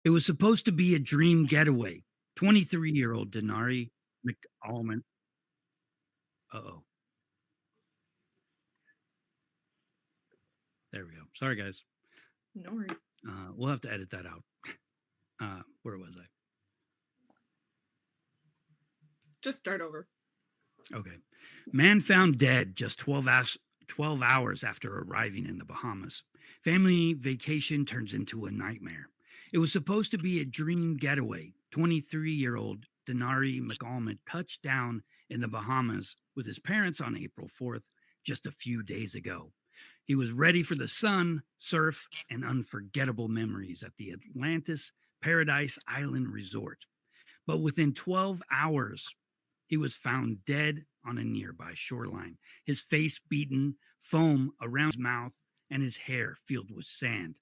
It was supposed to be a dream getaway. 23-year-old Dinari McAlmont. Uh-oh. There we go. Sorry, guys. No worries. We'll have to edit that out. Where was I? Just start over. Okay. Man found dead just 12 hours after arriving in the Bahamas. Family vacation turns into a nightmare. It was supposed to be a dream getaway. 23-year-old Dinari McAlmont touched down in the Bahamas with his parents on April 4th, just a few days ago. He was ready for the sun, surf, and unforgettable memories at the Atlantis Paradise Island Resort. But within 12 hours, he was found dead on a nearby shoreline, his face beaten, foam around his mouth, and his hair filled with sand.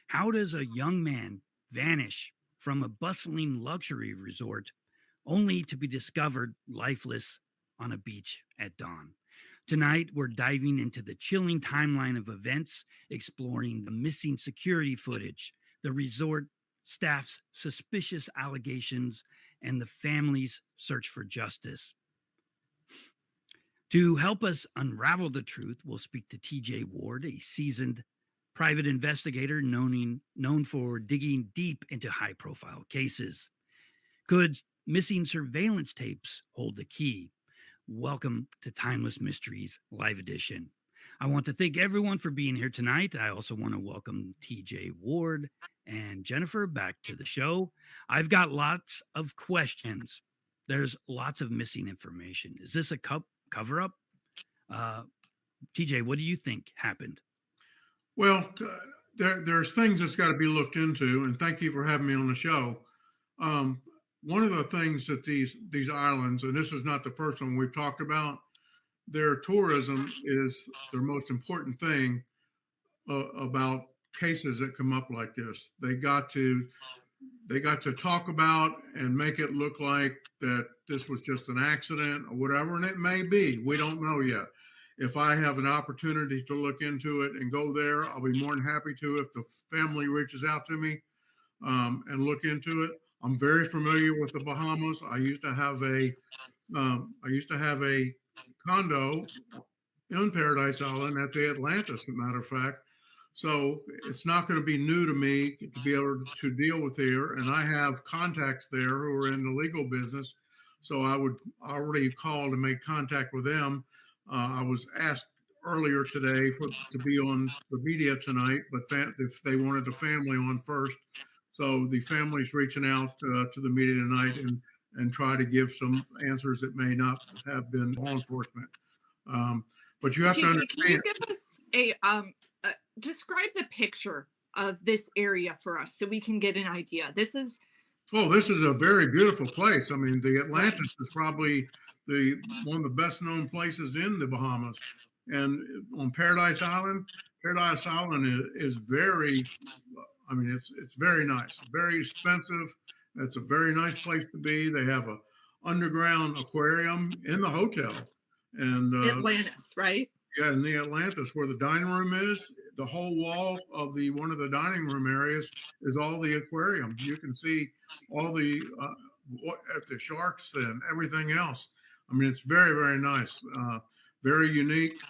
How does a young man vanish from a bustling luxury resort only to be discovered lifeless on a beach at dawn? Tonight, we're diving into the chilling timeline of events, exploring the missing security footage, the resort staff's suspicious allegations, and the family's search for justice. To help us unravel the truth, we'll speak to TJ Ward, a seasoned private investigator known for digging deep into high profile cases. Could missing surveillance tapes hold the key? Welcome to Timeless Mysteries Live Edition. I want to thank everyone for being here tonight. I also want to welcome TJ Ward and Jennifer back to the show. I've got lots of questions. There's lots of missing information. Is this a cover up? TJ, what do you think happened? Well, there's things that's got to be looked into, and thank you for having me on the show. One of the things that these islands, and this is not the first one we've talked about, their tourism is their most important thing about cases that come up like this. They got to talk about and make it look like that this was just an accident or whatever, and it may be. We don't know yet. If I have an opportunity to look into it and go there, I'll be more than happy to. If the family reaches out to me and look into it, I'm very familiar with the Bahamas. I used to have a condo in Paradise Island at the Atlantis, as a matter of fact. So it's not going to be new to me to be able to deal with here. And I have contacts there who are in the legal business. So I would already called and made contact with them. I was asked earlier today to be on the media tonight, but if they wanted the family on first. So the family's reaching out to the media tonight and try to give some answers that may not have been law enforcement. But you have to understand. Can you give us describe the picture of this area for us so we can get an idea? This is a very beautiful place. I mean, the Atlantis is probably one of the best known places in the Bahamas. And on Paradise Island is very, I mean, it's very nice, very expensive. It's a very nice place to be. They have a underground aquarium in the hotel. And Atlantis, right? Yeah, in the Atlantis, where the dining room is, the whole wall of one of the dining room areas is all the aquarium. You can see all the sharks and everything else. I mean, it's very, very nice, very unique.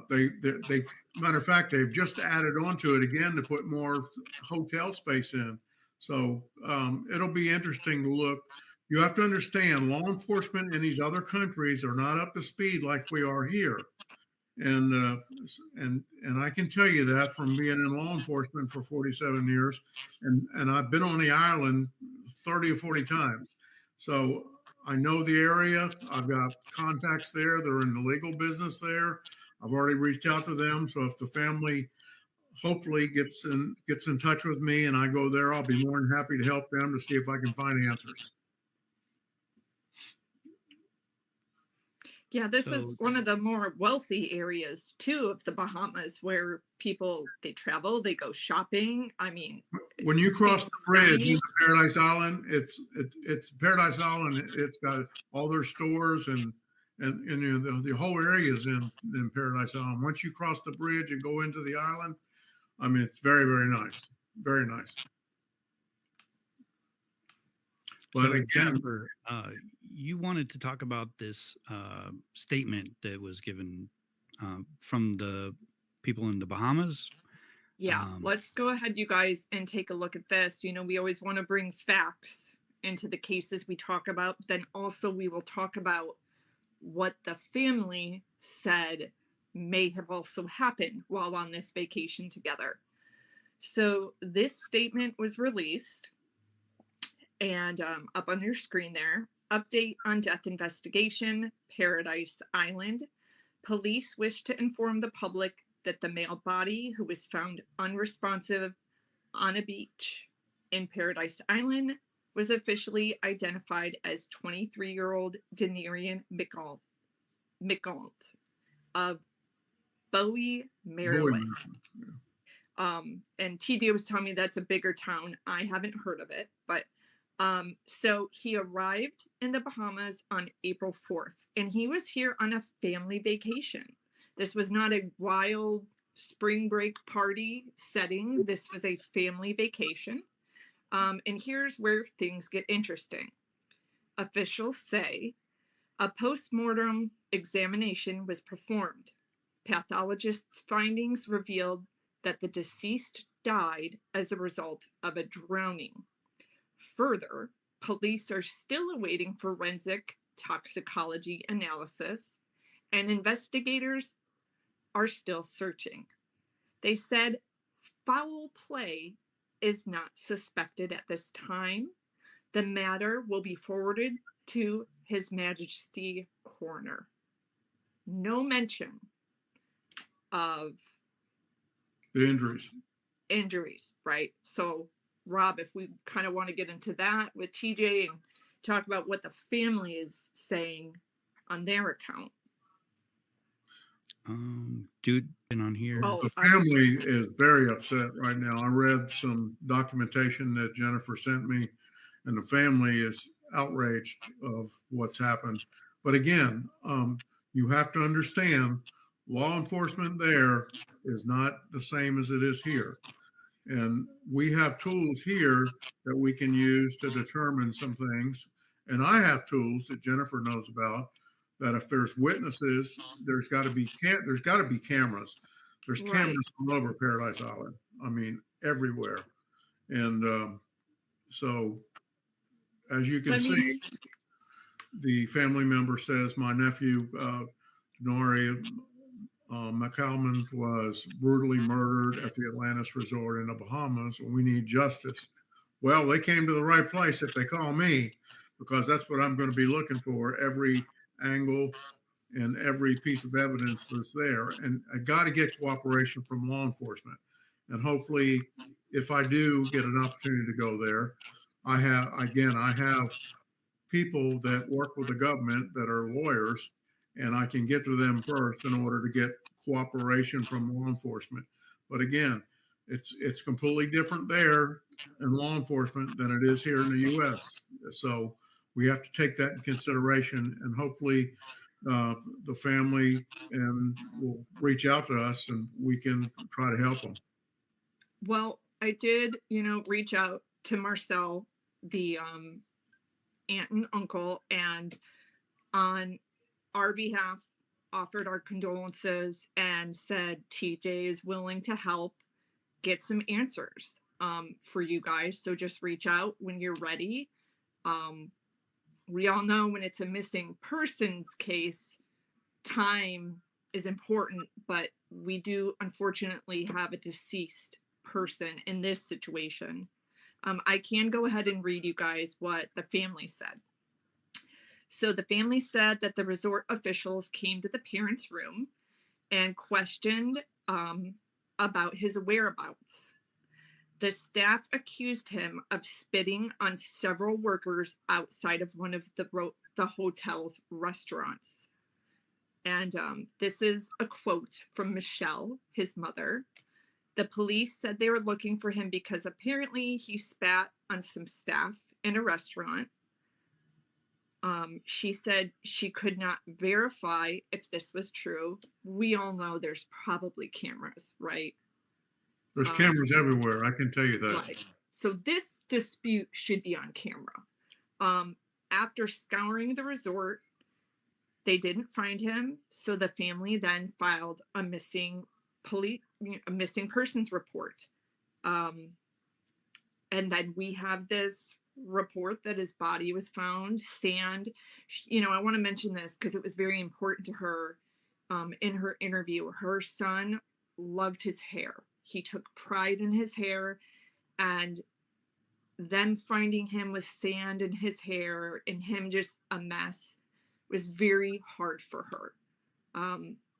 They matter of fact, they've just added onto it again to put more hotel space in. So it'll be interesting to look. You have to understand, law enforcement in these other countries are not up to speed like we are here, and I can tell you that from being in law enforcement for 47 years, and I've been on the island 30 or 40 times, so I know the area. I've got contacts there. They're in the legal business there. I've already reached out to them. So if the family hopefully gets in touch with me and I go there, I'll be more than happy to help them to see if I can find answers. Yeah, this is one of the more wealthy areas too of the Bahamas, where people they travel, they go shopping. I mean, when you cross the bridge into Paradise Island, it's Paradise Island. It's got all their stores and you know, the whole area is in Paradise Island. Once you cross the bridge and go into the island, I mean, it's very, very nice, very nice. But So again, Jennifer, you wanted to talk about this statement that was given from the people in the Bahamas. Yeah, let's go ahead, you guys, and take a look at this. You know, we always want to bring facts into the cases we talk about. Then also, we will talk about what the family said may have also happened while on this vacation together. So, this statement was released, and up on your screen there, update on death investigation, Paradise Island. Police wish to inform the public that the male body who was found unresponsive on a beach in Paradise Island was officially identified as 23-year-old Dinari McAlmont of Bowie, Maryland. And TD was telling me that's a bigger town. I haven't heard of it, but so he arrived in the Bahamas on April 4th, and he was here on a family vacation. This was not a wild spring break party setting. This was a family vacation. And here's where things get interesting. Officials say a post-mortem examination was performed. Pathologist's findings revealed that the deceased died as a result of a drowning. Further, police are still awaiting forensic toxicology analysis, and investigators are still searching. They said foul play is not suspected at this time. The matter will be forwarded to His Majesty Coroner. No mention of the injuries, right? So, Rob, if we kind of want to get into that with TJ and talk about what the family is saying on their account. Dude, been on here. The family is very upset right now. I read some documentation that Jennifer sent me, and the family is outraged of what's happened. But again, you have to understand, law enforcement there is not the same as it is here. And we have tools here that we can use to determine some things. And I have tools that Jennifer knows about, that if there's witnesses, there's got to be cameras. There's cameras all over Paradise Island. I mean, everywhere. And so, as you can see, the family member says, my nephew, Dinari McAlmont, was brutally murdered at the Atlantis Resort in the Bahamas. We need justice. Well, they came to the right place if they call me, because that's what I'm going to be looking for, every angle and every piece of evidence that's there. And I got to get cooperation from law enforcement. And hopefully, if I do get an opportunity to go there, I have people that work with the government that are lawyers, and I can get to them first in order to get cooperation from law enforcement. But again, it's completely different there in law enforcement than it is here in the U.S. So we have to take that in consideration, and hopefully the family will reach out to us and we can try to help them. Well, I did, reach out to Marcel, the aunt and uncle, and on our behalf offered our condolences and said TJ is willing to help get some answers for you guys. So just reach out when you're ready. We all know when it's a missing persons case, time is important, but we do unfortunately have a deceased person in this situation. I can go ahead and read you guys what the family said. So the family said that the resort officials came to the parents' room and questioned about his whereabouts. The staff accused him of spitting on several workers outside of one of the hotel's restaurants. And this is a quote from Michelle, his mother. The police said they were looking for him because apparently he spat on some staff in a restaurant. She said she could not verify if this was true. We all know there's probably cameras, right? There's cameras everywhere. I can tell you that. Right. So this dispute should be on camera. Um, After scouring the resort, they didn't find him, so the family then filed a missing persons report. Um, and then we have this report that his body was found, sand. I want to mention this because it was very important to her in her interview. Her son loved his hair. He took pride in his hair, and them finding him with sand in his hair and him just a mess was very hard for her.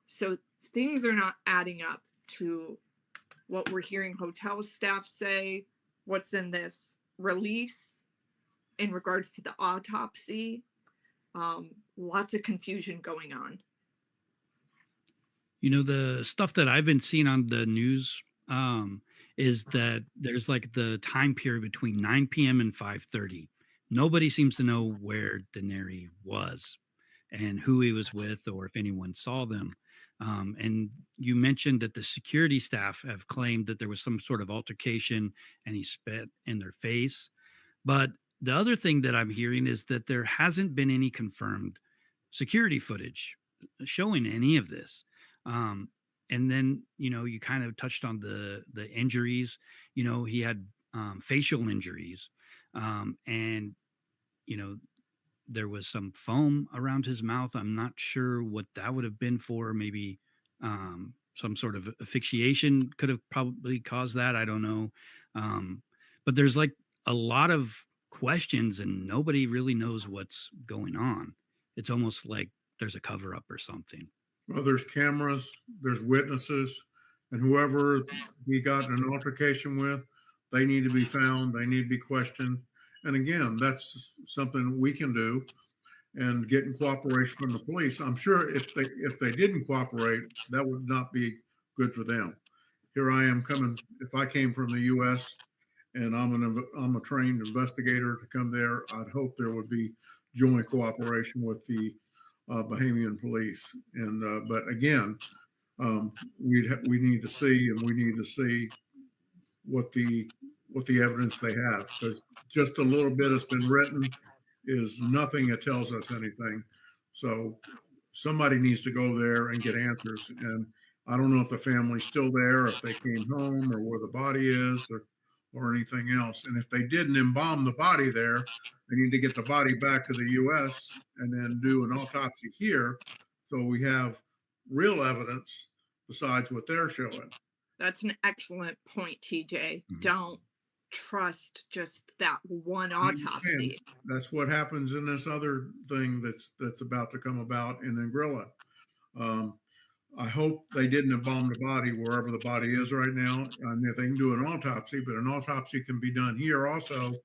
So things are not adding up to what we're hearing hotel staff say, what's in this release in regards to the autopsy. Lots of confusion going on. The stuff that I've been seeing on the news is that there's like the time period between 9 p.m. and 5:30. Nobody seems to know where Dinari was and who he was with or if anyone saw them. And you mentioned that the security staff have claimed that there was some sort of altercation and he spit in their face. But the other thing that I'm hearing is that there hasn't been any confirmed security footage showing any of this. And then, you kind of touched on the injuries. He had facial injuries, and you know there was some foam around his mouth. I'm not sure what that would have been for. Maybe some sort of asphyxiation could have probably caused that. I don't know. But there's like a lot of questions, and nobody really knows what's going on. It's almost like there's a cover up or something. Well, there's cameras, there's witnesses, and whoever he got in an altercation with, they need to be found, they need to be questioned. And again, that's something we can do and getting cooperation from the police. I'm sure if they didn't cooperate, that would not be good for them. Here I am coming. If I came from the U.S. and I'm a trained investigator to come there, I'd hope there would be joint cooperation with the Bahamian police. And but again, we need to see, and we need to see what the evidence they have, because just a little bit that's been written is nothing that tells us anything. So somebody needs to go there and get answers. And I don't know if the family's still there, if they came home, or where the body is, or anything else. And if they didn't embalm the body there, they need to get the body back to the U.S. and then do an autopsy here, so we have real evidence besides what they're showing. That's an excellent point, TJ. Mhm. Don't trust just that one I understand. autopsy. That's what happens in this other thing that's about to come about in Anguilla. Um, I hope they didn't embalm the body wherever the body is right now. I mean, they can do an autopsy, but an autopsy can be done here also,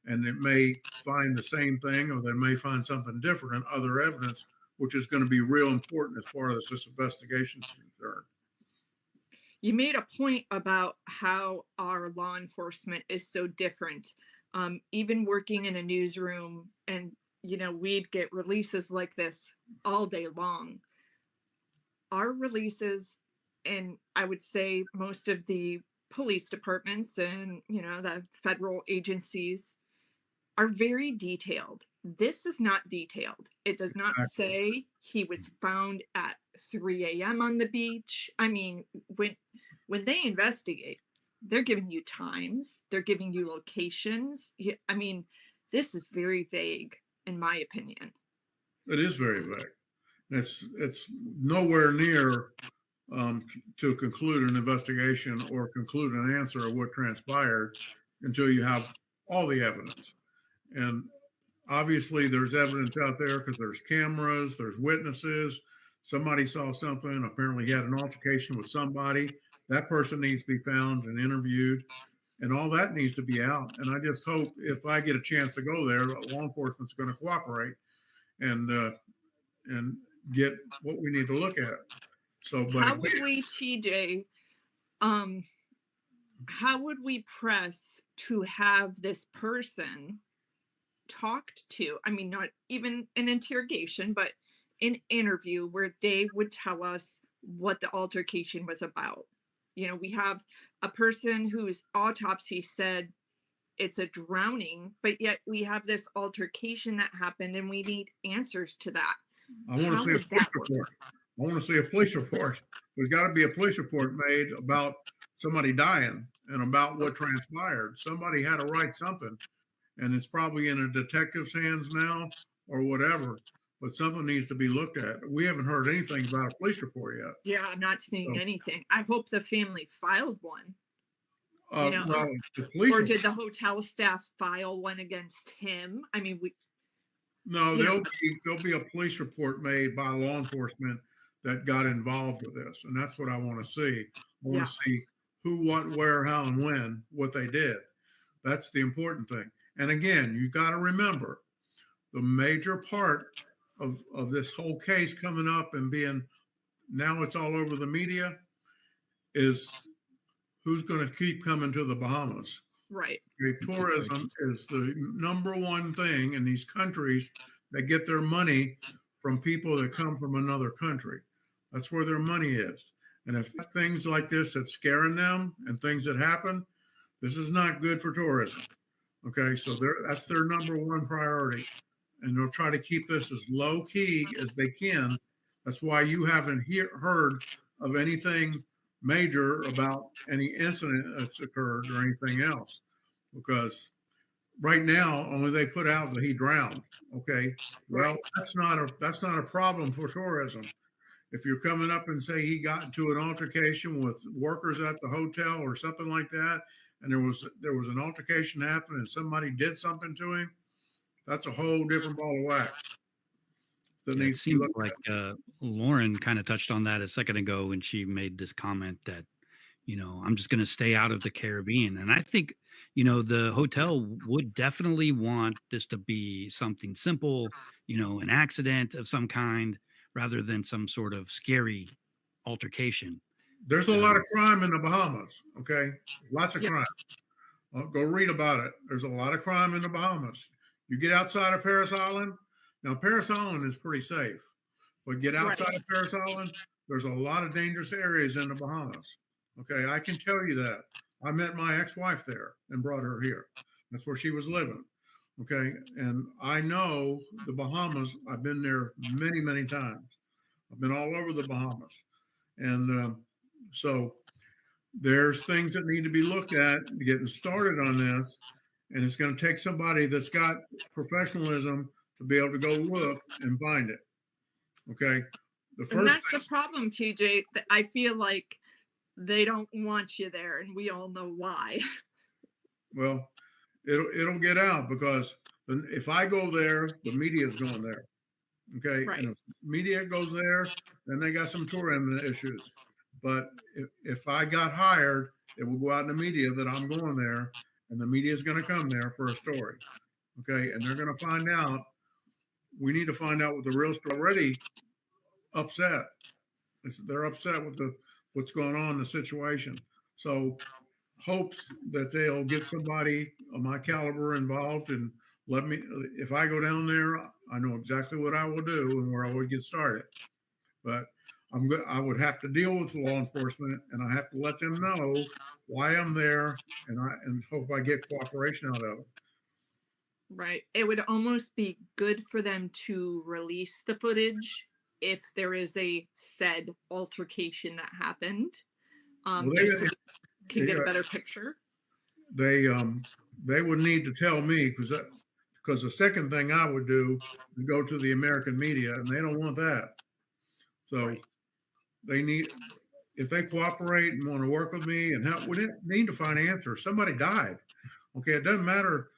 and it may find the same thing, or they may find something different and other evidence, which is going to be real important as far as this investigation is concerned. You made a point about how our law enforcement is so different. Even working in a newsroom, and we'd get releases like this all day long. Our releases, and I would say most of the police departments and the federal agencies, are very detailed. This is not detailed. It does not say he was found at 3 a.m. on the beach. I mean, when they investigate, they're giving you times, they're giving you locations. I mean, this is very vague, in my opinion. It is very vague. It's nowhere near to conclude an investigation or conclude an answer of what transpired until you have all the evidence. And obviously there's evidence out there because there's cameras, there's witnesses. Somebody saw something. Apparently he had an altercation with somebody. That person needs to be found and interviewed, and all that needs to be out. And I just hope if I get a chance to go there, law enforcement's going to cooperate and get what we need to look at. So, but How would we, TJ, how would we press to have this person talked to? I mean, not even an interrogation, but an interview where they would tell us what the altercation was about. We have a person whose autopsy said it's a drowning, but yet we have this altercation that happened and we need answers to that. I want to How see a would police that work? report. I want to see a police report. There's got to be a police report made about somebody dying and about what transpired. Somebody had to write something, and it's probably in a detective's hands now or whatever. But something needs to be looked at. We haven't heard anything about a police report yet. Yeah, I'm not seeing So, anything. I hope the family filed one, you know, well, the police or will, did the hotel staff file one against him? I mean, no, you know, there'll be a police report made by law enforcement that got involved with this, and that's what I want to see. I want yeah, to see who, what, where, how, and when, what they did. That's the important thing. And again, you got to remember the major part of this whole case coming up and being now it's all over the media is who's going to keep coming to the Bahamas. right, Okay, tourism is the number one thing in these countries that get their money from people that come from another country. That's where their money is. And if things like this that's scaring them and things that happen, this is not good for tourism. Okay, so that's their number one priority. And they'll try to keep this as low key as they can. That's why you haven't heard of anything major about any incident that's occurred or anything else, because right now only they put out that he drowned. Okay, well right. that's not a problem for tourism. If you're coming up and say he got into an altercation with workers at the hotel or something like that, and there was an altercation happen and somebody did something to him, that's a whole different ball of wax that Yeah, it needs to be seemed looked like at. Lauren kind of touched on that a second ago when she made this comment that, I'm just going to stay out of the Caribbean. And I think, the hotel would definitely want this to be something simple, an accident of some kind rather than some sort of scary altercation. There's a lot Um, of crime in the Bahamas. Okay, lots of Yeah, crime. Go read about it. There's a lot of crime in the Bahamas. You get outside of Paris Island. Now, Paris Island is pretty safe, but get right. outside of Paris Island, there's a lot of dangerous areas in the Bahamas. Okay, I can tell you that. I met my ex-wife there and brought her here. That's where she was living. Okay, and I know the Bahamas. I've been there many, many times. I've been all over the Bahamas, and so there's things that need to be looked at getting started on this, and it's going to take somebody that's got professionalism to be able to go look and find it. Okay, the And first that's the problem, TJ. That I feel like they don't want you there, and we all know why. well, it'll get out because if I go there, the media is going there. Okay, Right, and if media goes there, then they got some tourism issues. But if I got hired, it will go out in the media that I'm going there, and the media is going to come there for a story. Okay, and they're going to find out. We need to find out what the real story. Already upset. They're upset with what's going on in the situation. So hopes that they'll get somebody of my caliber involved and let me. If I go down there, I know exactly what I will do and where I would get started. But I'm good. I would have to deal with law enforcement, and I have to let them know why I'm there, and hope I get cooperation out of it. right. It would almost be good for them to release the footage if there is a said altercation that happened, Well, just so we can get a better picture. they would need to tell me because the second thing I would do is go to the American media, and they don't want that. So Right, they need if they cooperate and want to work with me and help, we need to find answers. Somebody died. Okay, it doesn't matter,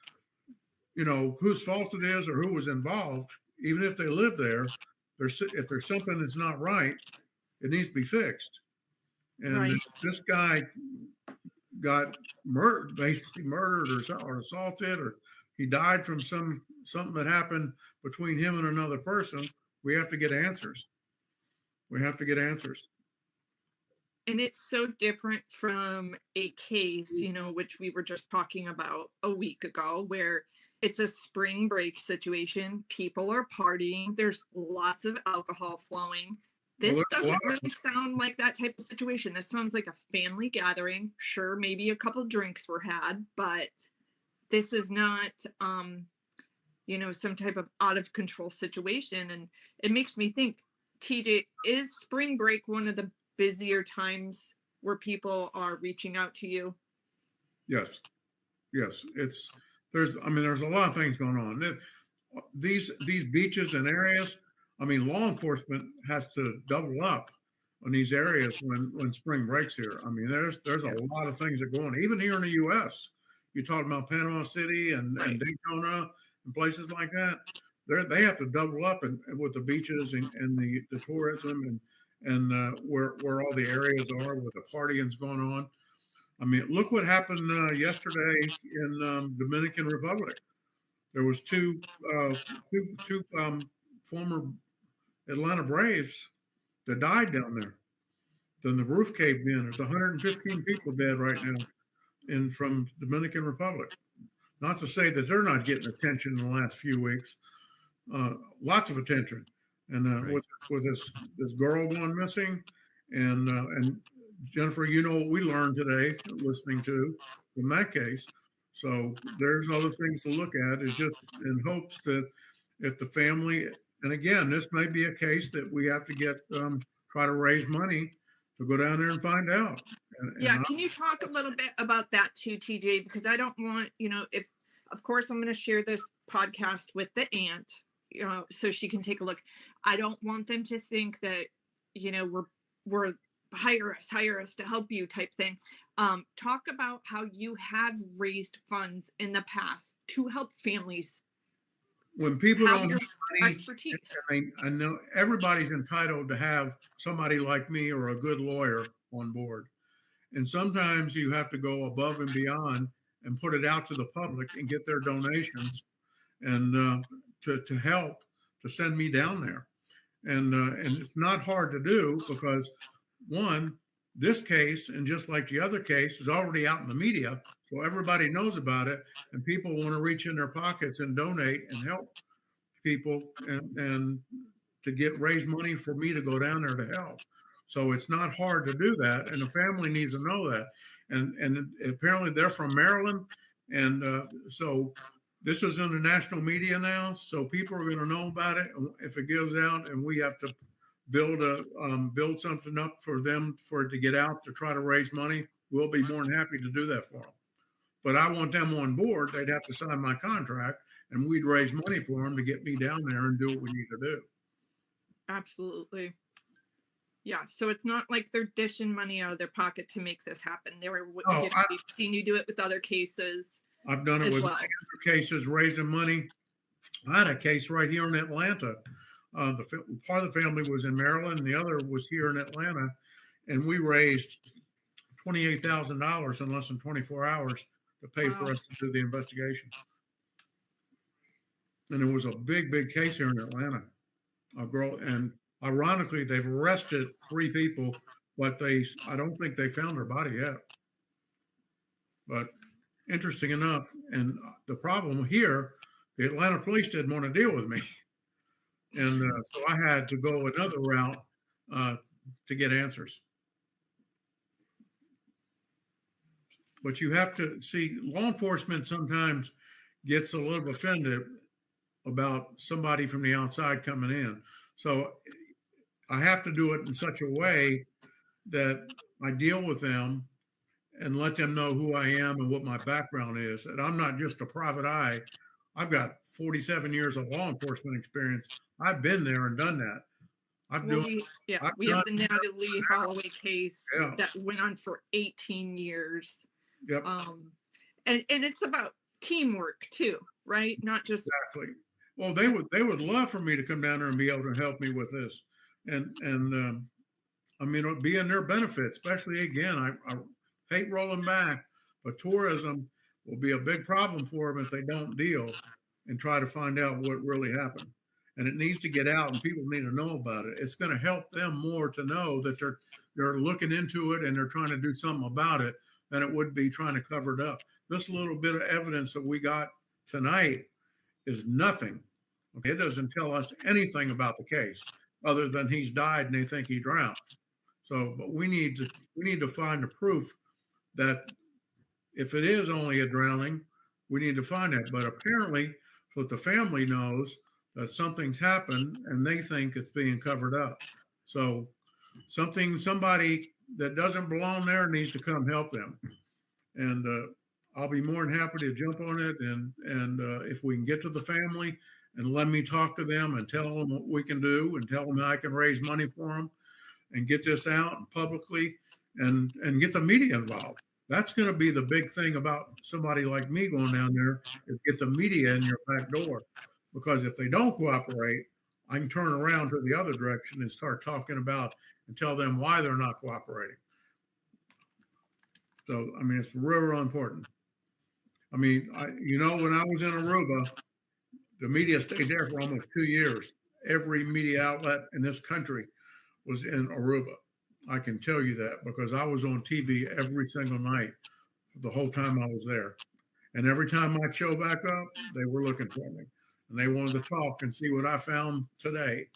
whose fault it is or who was involved. Even if they live there, if there's something that's not right, it needs to be fixed. And right. this guy got murdered, basically murdered or assaulted, or he died from something that happened between him and another person. We have to get answers. We have to get answers. And it's so different from a case, which we were just talking about a week ago, where it's a spring break situation. People are partying, there's lots of alcohol flowing. Well, This there's a lot doesn't of really sound like that type of situation. This sounds like a family gathering. Sure, maybe a couple drinks were had, but this is not, some type of out of control situation. And it makes me think, TJ, is spring break one of the busier times where people are reaching out to you? Yes. Yes. There's a lot of things going on. These beaches and areas, law enforcement has to double up on these areas when spring breaks here. There's a Yeah. lot of things that go on, even here in the U.S. You talk about Panama City and Right. Daytona and places like that. They have to double up and with the beaches and the tourism and where all the areas are with the partying's going on. Look what happened yesterday in Dominican Republic. There was two former Atlanta Braves that died down there. Then the roof caved in. There's 115 people dead right now from Dominican Republic. Not to say that they're not getting attention in the last few weeks. Lots of attention, and Right. with this girl going missing, and Jennifer, what we learned today listening to from that case. So there's other things to look at. Is just in hopes that if the family, and again, this may be a case that we have to get try to raise money to go down there and find out. Yeah, can you talk a little bit about that too, TJ? Because I don't want, if of course I'm going to share this podcast with the aunt, so she can take a look. I don't want them to think that, we're hire us to help you type thing. Talk about how you have raised funds in the past to help families When people have don't your have money, expertise. I know everybody's entitled to have somebody like me or a good lawyer on board. And sometimes you have to go above and beyond and put it out to the public and get their donations and to help to send me down there. And it's not hard to do because one, this case and just like the other case is already out in the media, so everybody knows about it, and people want to reach in their pockets and donate and help people and to raise money for me to go down there to help. So it's not hard to do that, and the family needs to know that. And apparently they're from Maryland, and so this is in the national media now. So people are going to know about it if it goes out, and we have to build something up for them for it to get out to try to raise money. We'll be more than happy to do that for them. But I want them on board. They'd have to sign my contract, and we'd raise money for them to get me down there and do what we need to do. Absolutely. Yeah. So it's not like they're dishing money out of their pocket to make this happen. We've seen you do it with other cases. I've done it with well. other cases, raising money. I had a case right here in Atlanta. Part of the family was in Maryland, and the other was here in Atlanta, and we raised $28,000 in less than 24 hours to pay for us to do the investigation. And it was a big, big case here in Atlanta. A girl, and ironically, they've arrested 3 people, but I don't think they found her body yet. But interesting enough, and the problem here, the Atlanta police didn't want to deal with me. And so I had to go another route to get answers. But you have to see, law enforcement sometimes gets a little offended about somebody from the outside coming in. So I have to do it in such a way that I deal with them and let them know who I am and what my background is. And I'm not just a private eye. I've got 47 years of law enforcement experience. I've been there and done that. We have the Natalie Holloway case that went on for 18 years. Yep. And it's about teamwork too, right? Not just exactly. Well, they would love for me to come down there and be able to help me with this, and it'll be in their benefit. Especially again, I hate rolling back, but tourism will be a big problem for them if they don't deal and try to find out what really happened. And it needs to get out, and people need to know about it. It's going to help them more to know that they're looking into it and they're trying to do something about it than it would be trying to cover it up. This little bit of evidence that we got tonight is nothing. Okay, it doesn't tell us anything about the case other than he's died and they think he drowned. So, but we need to find the proof that if it is only a drowning, We need to find that. But apparently, what the family knows that something's happened and they think it's being covered up. So somebody that doesn't belong there needs to come help them. And I'll be more than happy to jump on it. And if we can get to the family and let me talk to them and tell them what we can do and tell them how I can raise money for them and get this out publicly and get the media involved. That's going to be the big thing about somebody like me going down there is get the media in your back door. Because if they don't cooperate, I can turn around to the other direction and start talking about and tell them why they're not cooperating. So, I mean, it's real, real important. I mean, when I was in Aruba, the media stayed there for almost 2 years. Every media outlet in this country was in Aruba. I can tell you that because I was on TV every single night the whole time I was there. And every time I'd show back up, they were looking for me and they wanted to talk and see what I found today.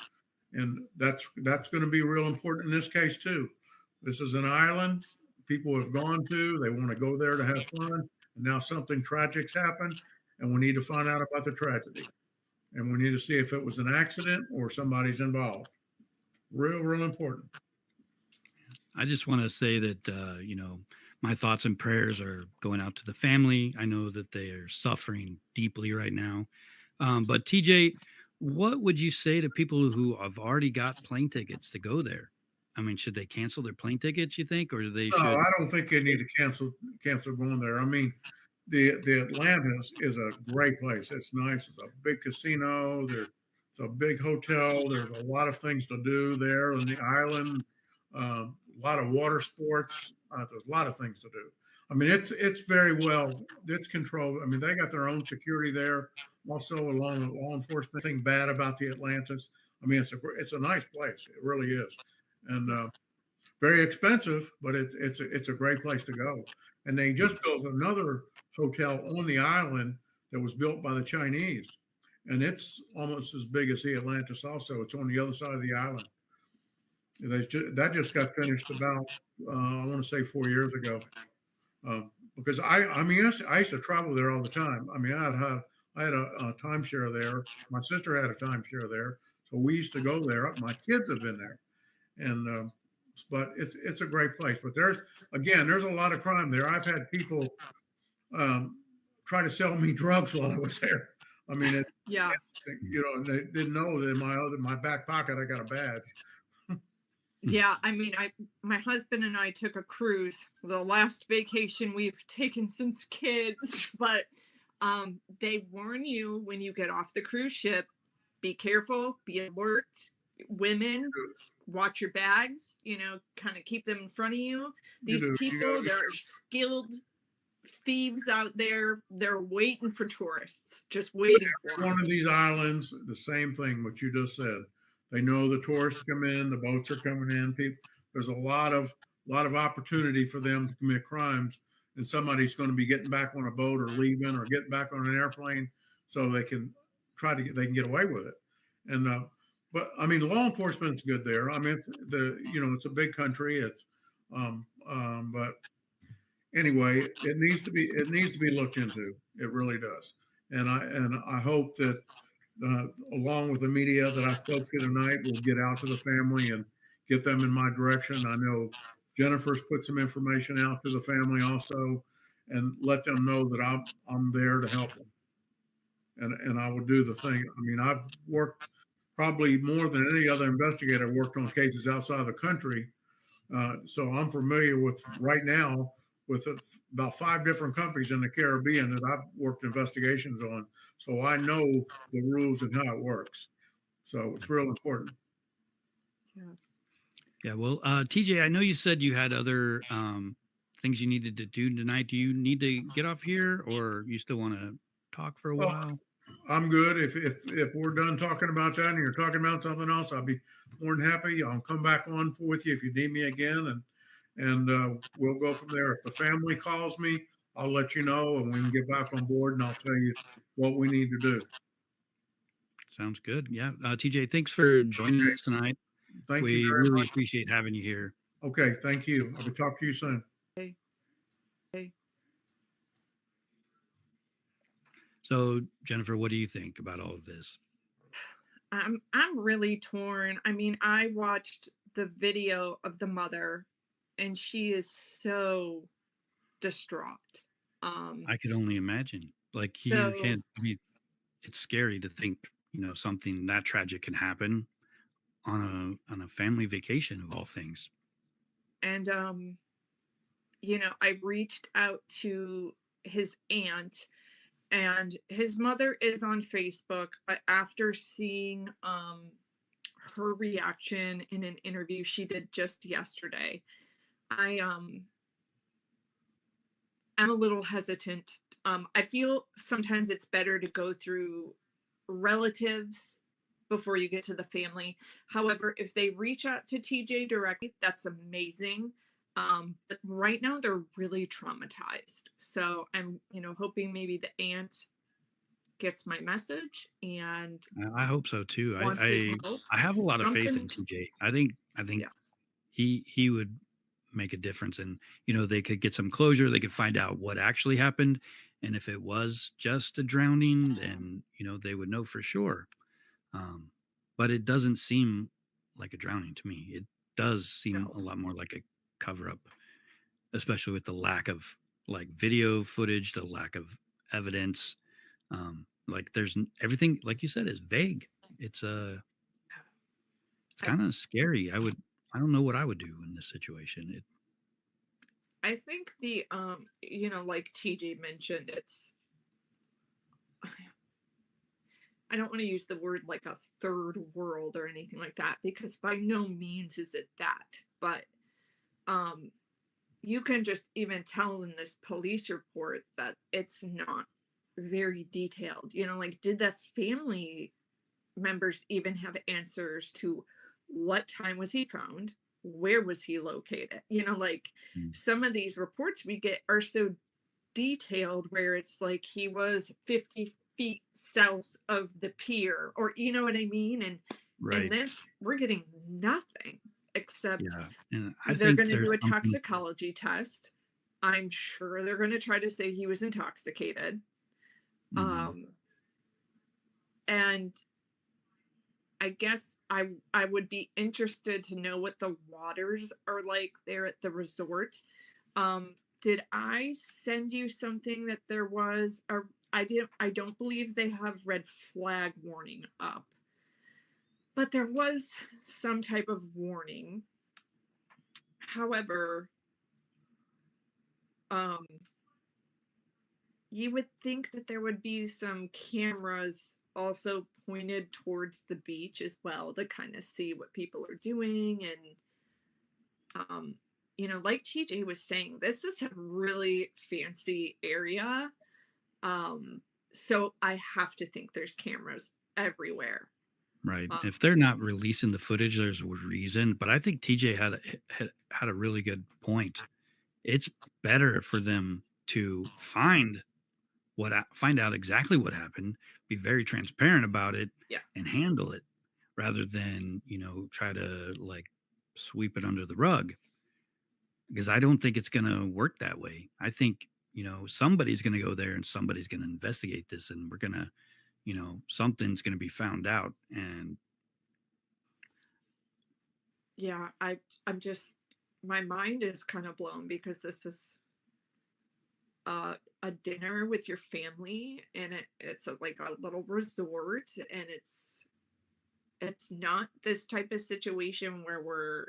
And that's going to be real important in this case too. This is an island people have gone to. They want to go there to have fun. And now something tragic's happened and we need to find out about the tragedy. And we need to see if it was an accident or somebody's involved. Real, real important. I just want to say that, my thoughts and prayers are going out to the family. I know that they are suffering deeply right now. But TJ, what would you say to people who have already got plane tickets to go there? I mean, should they cancel their plane tickets, you think, or they No, should? I don't think they need to cancel going there. I mean, the Atlanta is a great place. It's nice. It's a big casino. It's a big hotel. There's a lot of things to do there on the island. A lot of water sports. There's a lot of things to do. I mean, it's very well. It's controlled. I mean, they got their own security there. Also, along with law enforcement. Thing bad about the Atlantis. I mean, it's a nice place. It really is, and very expensive, but it's a great place to go. And they just built another hotel on the island that was built by the Chinese, and it's almost as big as the Atlantis. Also, it's on the other side of the island. That just got finished about I want to say 4 years ago. Because I used to travel there all the time. I mean, I had a timeshare there. My sister had a timeshare there, so we used to go there. My kids have been there, and but it's a great place. But there's a lot of crime there. I've had people try to sell me drugs while I was there. I mean, Yeah. they didn't know that in my back pocket I got a badge. Yeah, I mean, my husband and I took a cruise, the last vacation we've taken since kids, but they warn you when you get off the cruise ship, be careful, be alert, women, watch your bags, kind of keep them in front of you. These people, there are skilled thieves out there. They're waiting for tourists, just waiting for them. One of these islands, the same thing, what you just said. They know the tourists come in, the boats are coming in. There's a lot of opportunity for them to commit crimes, and somebody's going to be getting back on a boat or leaving or getting back on an airplane, so they can get away with it. And but I mean, law enforcement's good there. I mean, it's a big country. But anyway, it needs to be looked into. It really does. And I hope that. Along with the media that I spoke to tonight, we'll get out to the family and get them in my direction. I know Jennifer's put some information out to the family also, and let them know that I'm there to help them. And I will do the thing. I mean, I've worked probably more than any other investigator worked on cases outside of the country. So I'm familiar with right now with about 5 different companies in the Caribbean that I've worked investigations on. So I know the rules and how it works. So it's real important. Yeah. Well, TJ, I know you said you had other things you needed to do tonight. Do you need to get off here, or you still want to talk for a while? I'm good. If we're done talking about that and you're talking about something else, I'll be more than happy. I'll come back on with you if you need me again, and we'll go from there. If the family calls me, I'll let you know, and we can get back on board, and I'll tell you what we need to do. Sounds good. Yeah. TJ, thanks for joining us tonight. Thank you. We really appreciate having you here. Okay. Thank you. I'll talk to you soon. Okay. So, Jennifer, what do you think about all of this? I'm really torn. I mean, I watched the video of the mother and she is so distraught. Um I could only imagine. Like, you so can't be, it's scary to think, something that tragic can happen on a family vacation of all things. and I reached out to his aunt, and his mother is on Facebook, but after seeing her reaction in an interview she did just yesterday, I I'm a little hesitant. I feel sometimes it's better to go through relatives before you get to the family. However, if they reach out to TJ directly, that's amazing. But right now they're really traumatized. So I'm, hoping maybe the aunt gets my message and I hope so too. wants his help. I have a lot of faith in Something, TJ. I think yeah, he would make a difference, and they could get some closure. They could find out what actually happened, and if it was just a drowning, then they would know for sure. Um, but it doesn't seem like a drowning to me. It does seem no. a lot more like a cover up, especially with the lack of like video footage, the lack of evidence. Like everything, like you said, is vague. It's I kind of scary. I don't know what I would do in this situation. I think the like TJ mentioned, it's I don't want to use the word like a third world or anything like that, because by no means is it that. But um, you can just even tell in this police report that it's not very detailed. Like, did the family members even have answers to what time was he found? Where was he located? Like Mm. some of these reports we get are so detailed where it's like he was 50 feet south of the pier, or you know what I mean. And in Right. this we're getting nothing except Yeah. And I they're think going to there's do a something. toxicology test. I'm sure they're going to try to say he was intoxicated. Mhm. um and I guess I would be interested to know what the waters are like there at the resort. Did I send you something that there was a I don't believe they have red flag warning up, but there was some type of warning. However, um you would think that there would be some cameras also pointed towards the beach as well to kind of see what people are doing. And um like TJ was saying, this is a really fancy area. um so I have to think there's cameras everywhere. Right. um If they're not releasing the footage, there's a reason. But I think TJ had a really good point. It's better for them to find out exactly what happened, be very transparent about it, yeah, and handle it, rather than try to like sweep it under the rug. Because I don't think it's going to work that way. I think somebody's going to go there and somebody's going to investigate this, and we're going to something's going to be found out. And yeah, I'm just, my mind is kind of blown because this was a dinner with your family, and it's like a little resort, and it's not this type of situation where we're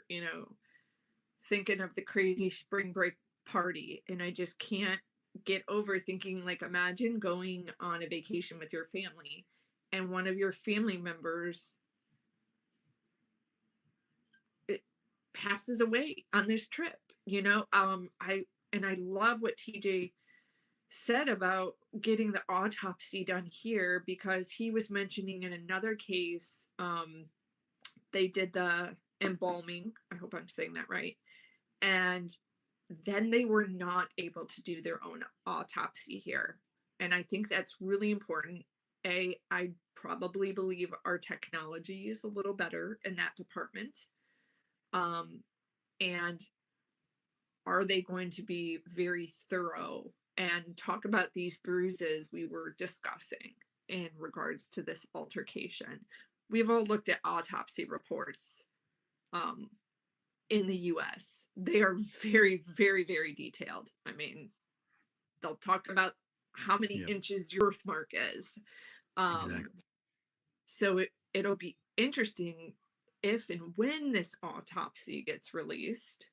thinking of the crazy spring break party. And I just can't get over thinking, like, imagine going on a vacation with your family and one of your family members it passes away on this trip. I love what TJ said about getting the autopsy done here, because he was mentioning in another case, they did the embalming, I hope I'm saying that right, and then they were not able to do their own autopsy here. And I think that's really important. I probably believe our technology is a little better in that department. um and are they going to be very thorough and talk about these bruises we were discussing in regards to this altercation. We've all looked at autopsy reports um, in the US. They are very, very, very detailed. I mean, they'll talk about how many Yeah, inches your birthmark is. Um, exactly. so it'll be interesting if and when this autopsy gets released.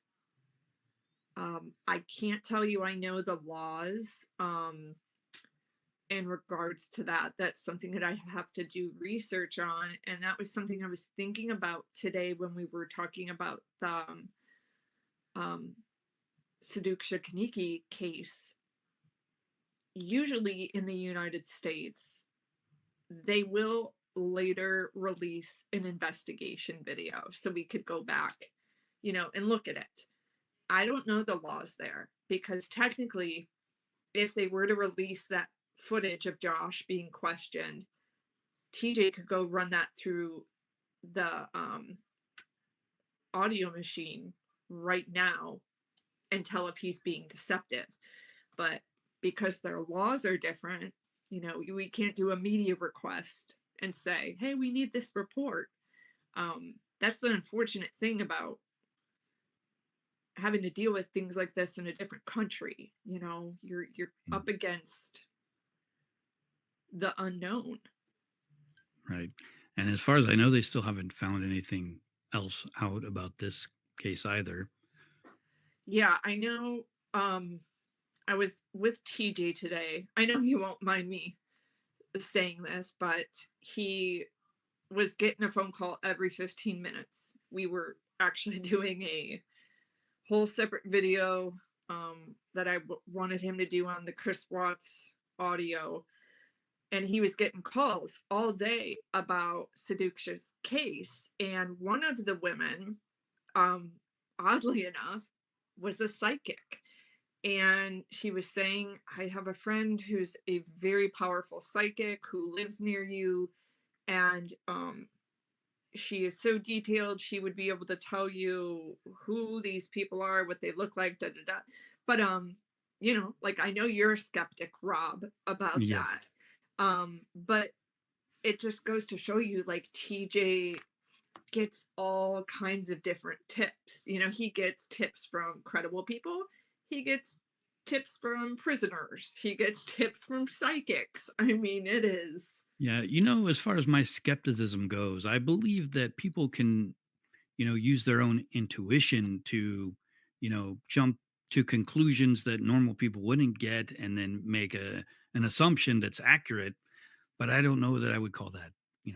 I can't tell you I know the laws in regards to that. That's something that I have to do research on. And that was something I was thinking about today when we were talking about the um, Seduksha Kaniki case. Usually in the United States, they will later release an investigation video so we could go back, and look at it. I don't know the laws there because technically, if they were to release that footage of Josh being questioned, TJ could go run that through the audio machine right now and tell if he's being deceptive. But because their laws are different, we can't do a media request and say, hey, we need this report. That's the unfortunate thing about having to deal with things like this in a different country. You're Mm, up against the unknown. right. And as far as I know, they still haven't found anything else out about this case either. Yeah, I know. I was with TJ today. I know you won't mind me saying this, but he was getting a phone call every 15 minutes. We were actually doing a whole separate video that I wanted him to do on the Chris Watts audio. And he was getting calls all day about Seduksha's case. And one of the women, oddly enough, was a psychic. And she was saying, I have a friend who's a very powerful psychic who lives near you. And she is so detailed, she would be able to tell you who these people are, what they look like, da da da. But like I know you're a skeptic, Rob, about Yes. that. But it just goes to show you, like, TJ gets all kinds of different tips. He gets tips from credible people. He gets tips from prisoners. He gets tips from psychics. I mean, it is. Yeah. As far as my skepticism goes, I believe that people can, use their own intuition to, jump to conclusions that normal people wouldn't get and then make an assumption that's accurate. But I don't know that I would call that,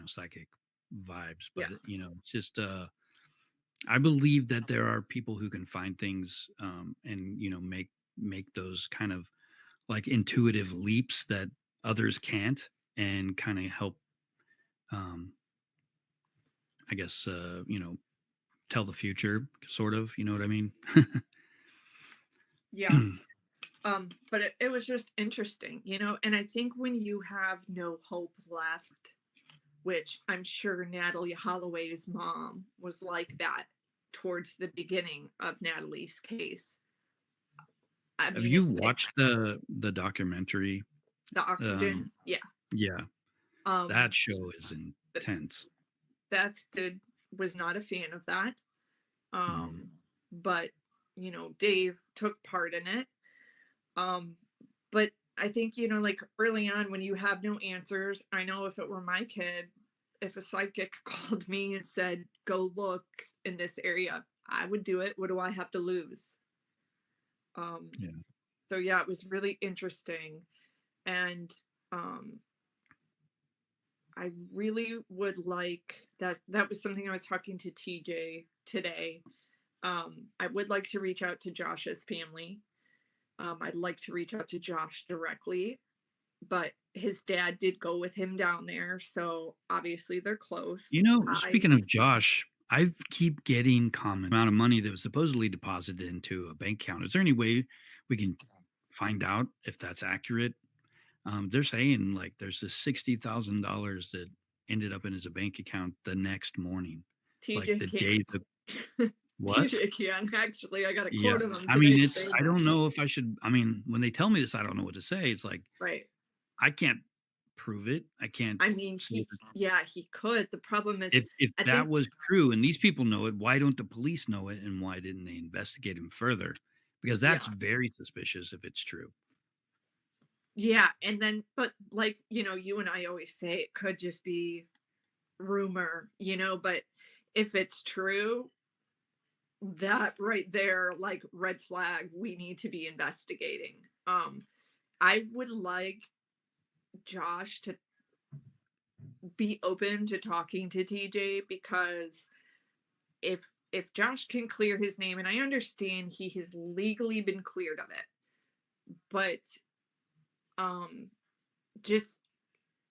psychic vibes. Yeah. But, it's just, I believe that there are people who can find things and, make those kind of like intuitive leaps that others can't and kind of help, um, I guess, tell the future, sort of. You know what I mean? Yeah. But it was just interesting, and I think when you have no hope left, which I'm sure Natalie Holloway's mom was like that towards the beginning of Natalie's case. I Have mean, you watched the documentary? the oxygen, Um, yeah. yeah, Um, that show is intense. Beth was not a fan of that. Mm. But Dave took part in it. But I think, like early on when you have no answers, I know if it were my kid, if a psychic called me and said, go look in this area, I would do it. What do I have to lose? Yeah. So yeah, it was really interesting. And I really would like that was something I was talking to TJ today. I would like to reach out to Josh's family. I'd like to reach out to Josh directly, but his dad did go with him down there, so obviously they're close. Speaking of Josh, I keep getting common amount of money that was supposedly deposited into a bank account. Is there any way we can find out if that's accurate? They're saying like there's this $60,000 that ended up in his bank account the next morning, like TJ the day can't. What? TJ can actually. I got to Yeah. quote him I today mean, it's saying I that. don't know if I should I mean, when they tell me this, I don't know what to say. It's like, Right. I can't prove it. I can't I mean, say yeah, he could. The problem is, if I that think, was true and these people know it, why don't the police know it and why didn't they investigate him further? Because that's yeah, very suspicious if it's true. yeah. And then, but like, you and I always say it could just be rumor, but if it's true, that right there, like red flag, we need to be investigating. I would like Josh to be open to talking to TJ because if Josh can clear his name, and I understand he has legally been cleared of it, but um just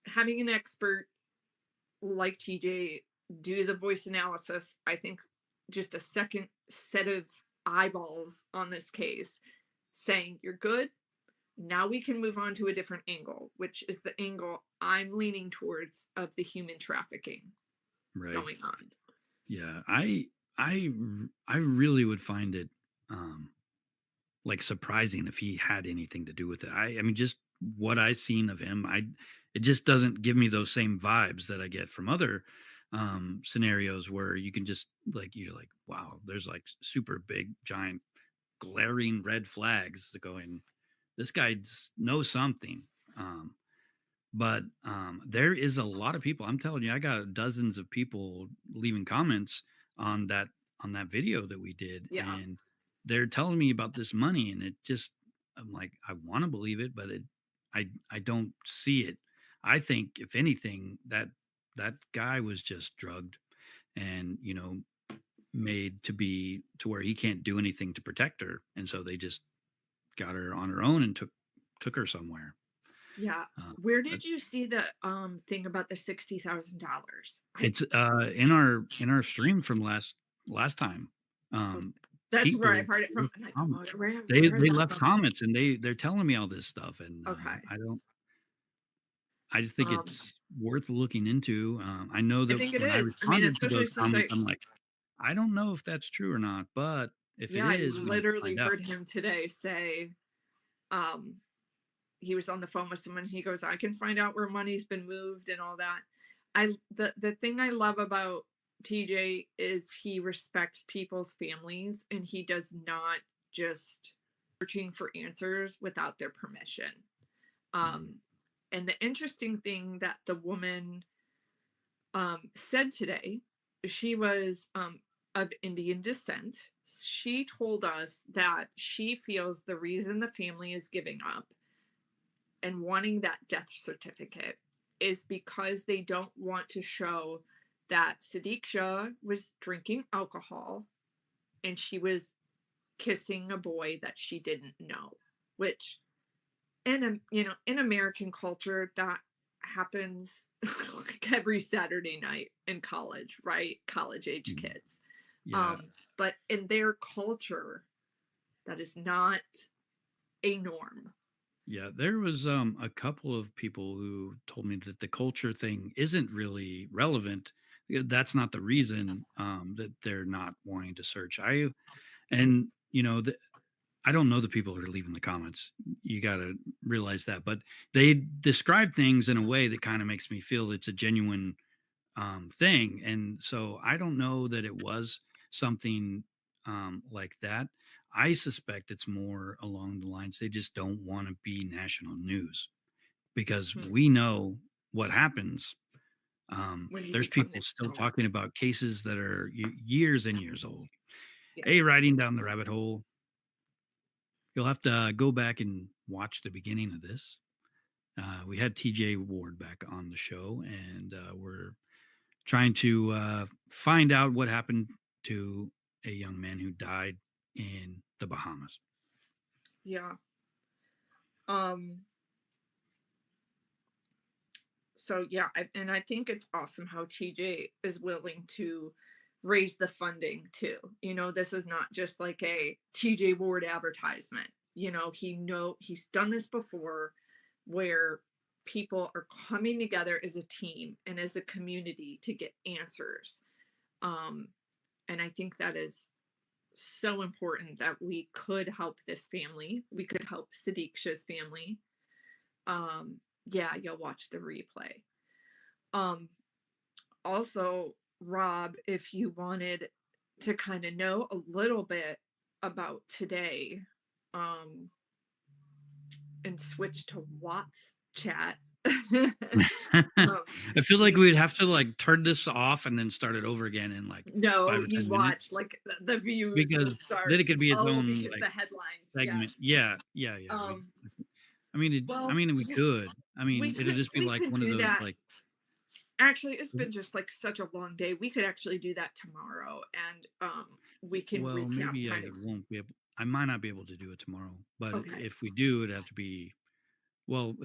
having an expert like TJ do the voice analysis, I think just a second set of eyeballs on this case saying you're good. Now we can move on to a different angle, which is the angle I'm leaning towards of the human trafficking Right. going on. Yeah. I really would find it um like surprising if he had anything to do with it. I mean, just what I've seen of him, it just doesn't give me those same vibes that I get from other scenarios where you can just like you're like, wow, there's like super big, giant, glaring red flags going, this guy knows something. But there is a lot of people. I'm telling you, I got dozens of people leaving comments on that video that we did, Yeah. and they're telling me about this money, and it just I'm like, I want to believe it, but I don't see it. I think if anything, that guy was just drugged and made to be to where he can't do anything to protect her, and so they just got her on her own and took her somewhere. Yeah. Uh, Where did you see the thing about the $60,000? It's in our stream from last time. Um, That's where I've people heard it from. left I'm like, comments. oh, where have I heard They that left from? comments and they're telling me all this stuff, and Okay. I just think Um, it's worth looking into. I know I that think it when I is. I mean, responded to especially those since comments, I'm like, I don't know if that's true or not, but if it yeah, I is, we need to literally find out. heard him today say, um, he was on the phone with someone. He goes, I can find out where money's been moved and all that. The thing I love about TJ is he respects people's families and he does not just searching for answers without their permission. Mhm. And the interesting thing that the woman said today, she was of Indian descent. She told us that she feels the reason the family is giving up and wanting that death certificate is because they don't want to show that Sadiq Shah was drinking alcohol and she was kissing a boy that she didn't know, which in American culture that happens like every Saturday night in college, right? College age Mhm. kids. Yeah, But in their culture, that is not a norm. yeah. There was a couple of people who told me that the culture thing isn't really relevant. That's not the reason that they're not wanting to search. And I don't know the people who are leaving the comments. You got to realize that, but they describe things in a way that kind of makes me feel it's a genuine thing. And so I don't know that it was something like that. I suspect it's more along the lines they just don't want to be national news because Mhm. we know what happens. When you There's become people still national. talking about cases that are years and years old. Hey, Yes. riding down the rabbit hole. You'll have to go back and watch the beginning of this. We had TJ Ward back on the show, and we're trying to find out what happened to a young man who died in the Bahamas. Yeah. Um, so yeah, and I think it's awesome how TJ is willing to raise the funding too. This is not just like a TJ Ward advertisement. He's done this before where people are coming together as a team and as a community to get answers. Um, and I think that is so important that we could help this family. We could help Sadiq's family. Yeah, you'll watch the replay. Also, Rob, if you wanted to kind of know a little bit about today, and switch to Watts chat. I feel like we'd have to like turn this off and then start it over again in like 5 No, or you 10 minutes watch like the views will because start. then it could be its Oh, own because like the headlines. segment. Yes. Yeah. Um. I Well, mean, we could. I mean, it'll just be we like could one of do those that. like. Actually, it's been just like such a long day. We could actually do that tomorrow, and we can Well, recap maybe kind I of. won't be able. I might not be able to do it tomorrow, but Okay. if we do, it'd have to be. Well,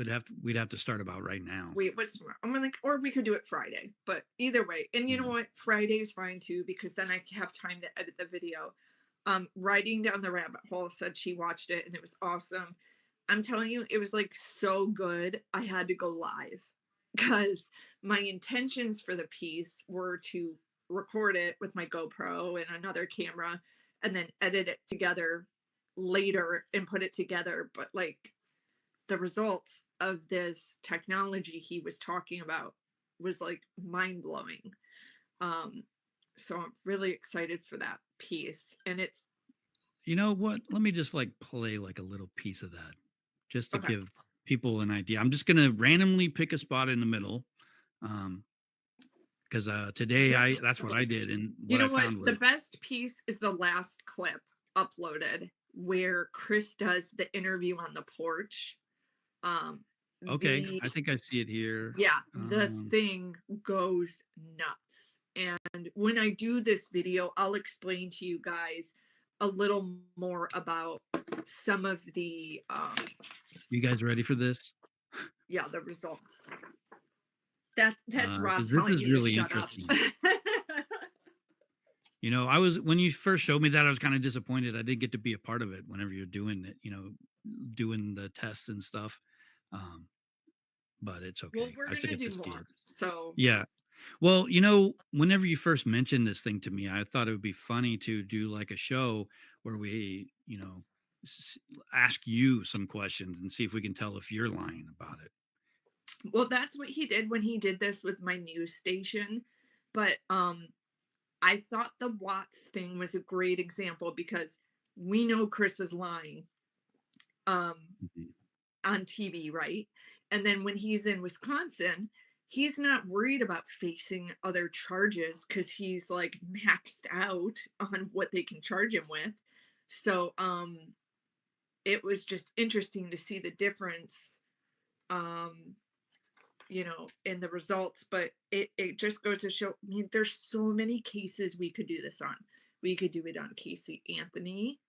we'd have to start about right now. Wait, what's tomorrow? I'm like, or we could do it Friday. But either way, and you know what? Friday is fine too because then I have time to edit the video. Riding down the rabbit hole said she watched it and it was awesome. I'm telling you, it was like so good. I had to go live because my intentions for the piece were to record it with my GoPro and another camera and then edit it together later and put it together. But like the results of this technology he was talking about was like mind blowing. So I'm really excited for that piece. And it's You know what? Let me just like play like a little piece of that, just to okay. give people an idea. I'm just gonna randomly pick a spot in the middle, because today that's what I did, and You what know I what? found was The best piece is the last clip uploaded where Chris does the interview on the porch. okay. I think I see it here. Yeah, the thing goes nuts. And when I do this video, I'll explain to you guys a little more about some of the You guys ready for this? yeah, the results. That's Rob 'Cause this telling is me really to shut interesting. up. You know, I was when you first showed me that, I was kind of disappointed. I didn't get to be a part of it whenever you're doing it. You know, doing the tests and stuff. Um, but it's Well, okay. we're I still gonna get do to see more. it. So Yeah. Well, you know, whenever you first mentioned this thing to me, I thought it would be funny to do like a show where we, you know, ask you some questions and see if we can tell if you're lying about it. well, that's what he did when he did this with my news station. But I thought the Watts thing was a great example because we know Chris was lying um, Mhm. on TV, right? And then when he's in Wisconsin, he's not worried about facing other charges because he's like maxed out on what they can charge him with. So it was just interesting to see the difference um in the results, but it just goes to show, I mean, there's so many cases we could do this on. We could do it on Casey Anthony.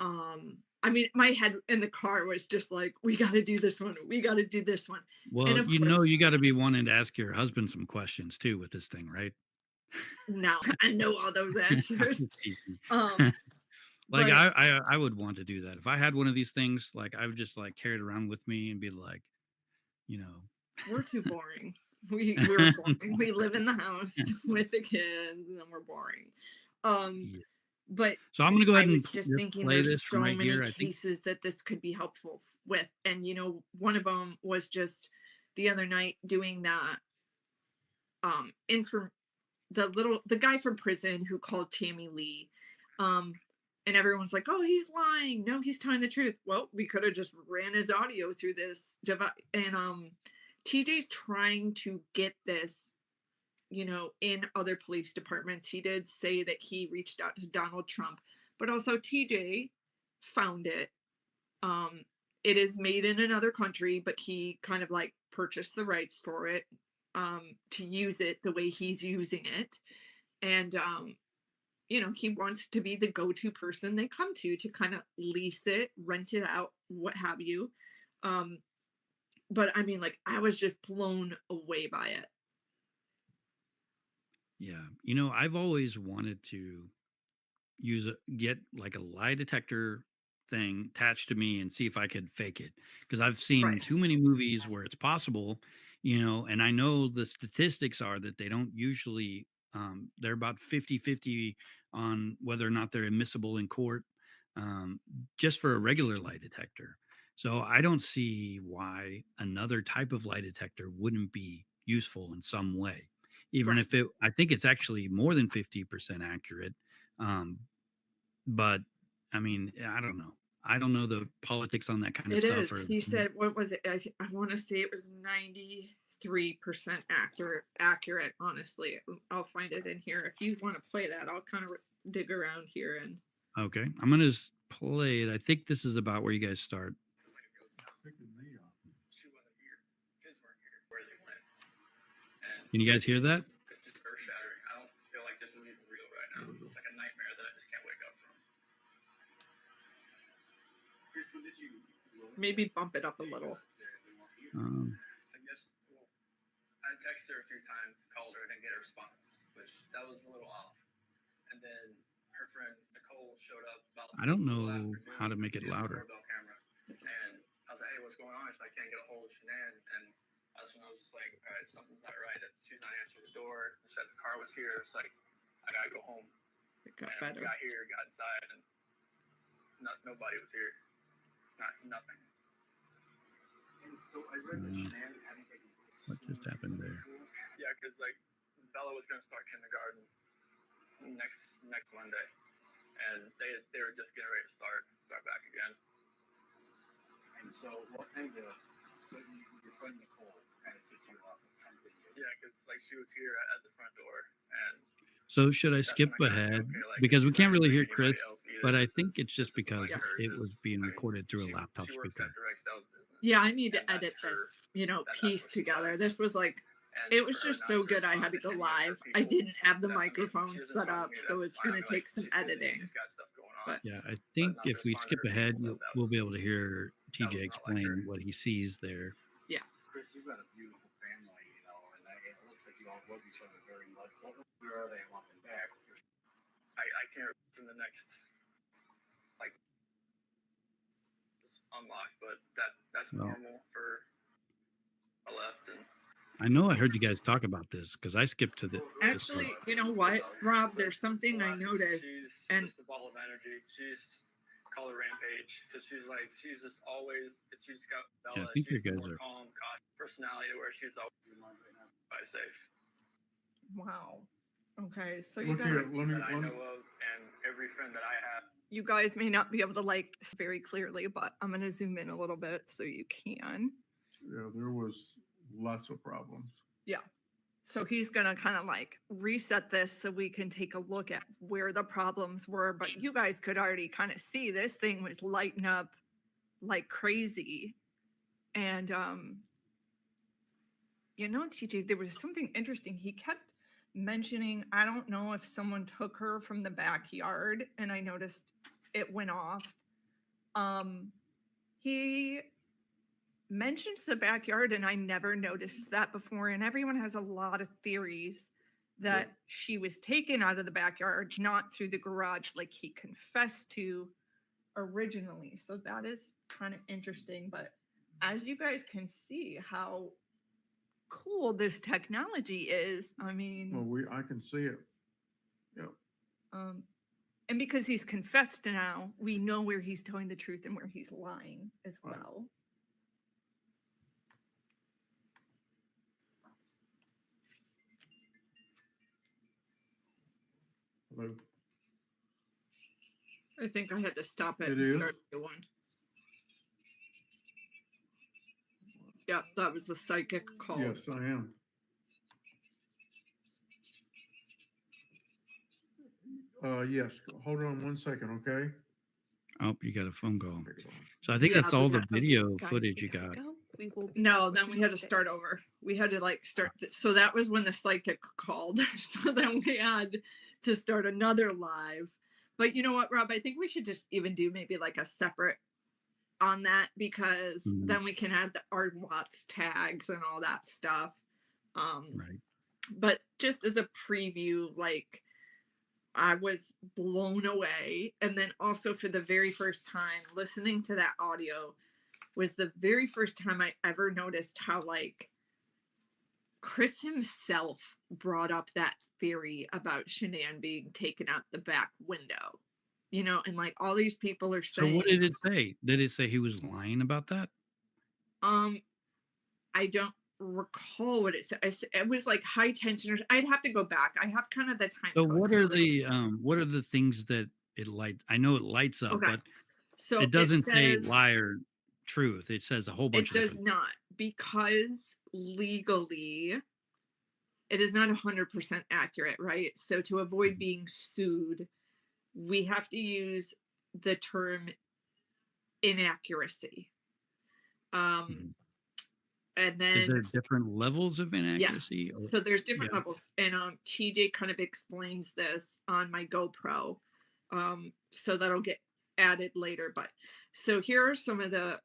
I mean, my head in the car was just like, we got to do this one. We got to do this one. And Well, of you know, course, you got to be wanting to ask your husband some questions too with this thing, right? now I know all those I'm answers. just teasing. Um, Like but I would want to do that if I had one of these things. Like I would just like carry it around with me and be like, you know, we're too boring. We're boring. We live in the house with the kids and we're boring. Yeah. But So I'm gonna go I ahead and was just just thinking play there's this from so right many here. I think. cases that this could be helpful with. And one of them was just the other night doing that inform the guy from prison who called Tammy Lee. And everyone's like, "Oh, he's lying. No, he's telling the truth." Well, we could have just ran his audio through this device. And TJ's trying to get this in other police departments. He did say that he reached out to Donald Trump, but also TJ found it. It is made in another country, but he kind of like purchased the rights for it to use it the way he's using it. And, he wants to be the go-to person they come to kind of lease it, rent it out, what have you. But I mean, like, I was just blown away by it. Yeah. You know, I've always wanted to get like a lie detector thing attached to me and see if I could fake it because I've seen Right. too many movies where it's possible, you know, and I know the statistics are that they don't usually they're about 50-50 on whether or not they're admissible in court, just for a regular lie detector. So I don't see why another type of lie detector wouldn't be useful in some way, even Right. if it. I think it's actually more than 50% accurate. Um, but I mean, I don't know. I don't know the politics on that kind of It stuff. is. Or He said, what was it? I want to say it was 93% accurate, honestly. I'll find it in here. If you want to play that, I'll kind of dig around here and okay, I'm gonna play it. I think this is about where you guys start. Can you guys hear that? maybe bump it up a little. I texted her a few times, called her, didn't get a response, which that was a little off. And then her friend Nicole showed up about. I don't know how to make it louder. Doorbell camera, and I was like, "Hey, what's going on?" She's like, "I can't get a hold of Shanann." And that's when I was just like, "All right, something's not right." She's not answering the door. She said the car was here. It's like, I gotta go home. It got And better. got here, got inside, and nobody was here. Nothing. And so I read that Shanann hadn't taken. What just happened there? Yeah, because like Bella was going to start kindergarten next Monday, and they were just getting ready to start back again. And so what kind of your friend Nicole kind of took you off and something? Yeah, because like she was here at the front door, and So should I skip ahead? Because we can't really hear Chris, but I think it's just because it was being recorded through a laptop speaker. Yeah, I need to edit this, piece together. This was like, it was just so good. I had to go live. I didn't have the microphone set up, so it's going to take some editing. But yeah, I think if we skip ahead, we'll be able to hear TJ explain what he sees there. Yeah. Chris, you've got a beautiful family, and it looks like you all love each other very much. Where are they? I want them back. I can't in the next unlock, but that's normal for a left. And I know I heard you guys talk about this because I skipped to the. Actually, you know what, Rob? There's something I noticed, and just a ball of energy. She's called her Rampage because she's just always. She's got Bella. Yeah, I think you she's guys more are. calm, personality where she's always by safe. wow. Okay, so you Look guys, here, let me, That I know of, and every friend that I have. you guys may not be able to very clearly, but I'm going to zoom in a little bit so you can. yeah, there was lots of problems. Yeah. So he's going to kind of reset this so we can take a look at where the problems were. But you guys could already kind of see this thing was lighting up like crazy. And, TJ, there was something interesting. He kept mentioning, I don't know if someone took her from the backyard, and I noticed it went off. He mentions the backyard, and I never noticed that before. And everyone has a lot of theories that she was taken out of the backyard, not through the garage like he confessed to originally. So that is kind of interesting. But as you guys can see how cool this technology is, I mean, Well, I can see it. Yep. and because he's confessed now, we know where he's telling the truth and where he's lying as well. Hello. I think I had to stop it It and is? start the one. Yeah, that was the psychic call. Yes, I am. Yes, hold on 1 second, okay? Oh, you got a phone call. Take it on. So I think Yeah, that's all the okay, video guys, footage you we gotta got. go. We will be No, then we had to start over. We had to start. So that was when the psychic called. So then we had to start another live. But you know what, Rob? I think we should just even do maybe a separate on that, because then we can add our Watts tags and all that stuff. Right. But just as a preview, I was blown away. And then also for the very first time, listening to that audio was the very first time I ever noticed how Chris himself brought up that theory about Shanann being taken out the back window, and like all these people are So what saying, did it say? Did it say he was lying about that? um, I don't recall what it said. It was like high tension. I'd have to go back. I have kind of the time So code. So like, what are the things that it light? I know it lights up, okay, but so it it doesn't say says lie or truth. It says a whole bunch it of does different. not, because legally it is not 100% accurate, right? So to avoid Mhm, being sued, we have to use the term inaccuracy. Um, mhm. and Is then there different levels of yes, inaccuracy? Or so there's different yeah. levels, and TJ kind of explains this on my GoPro, so that'll get added later. But so here are some of the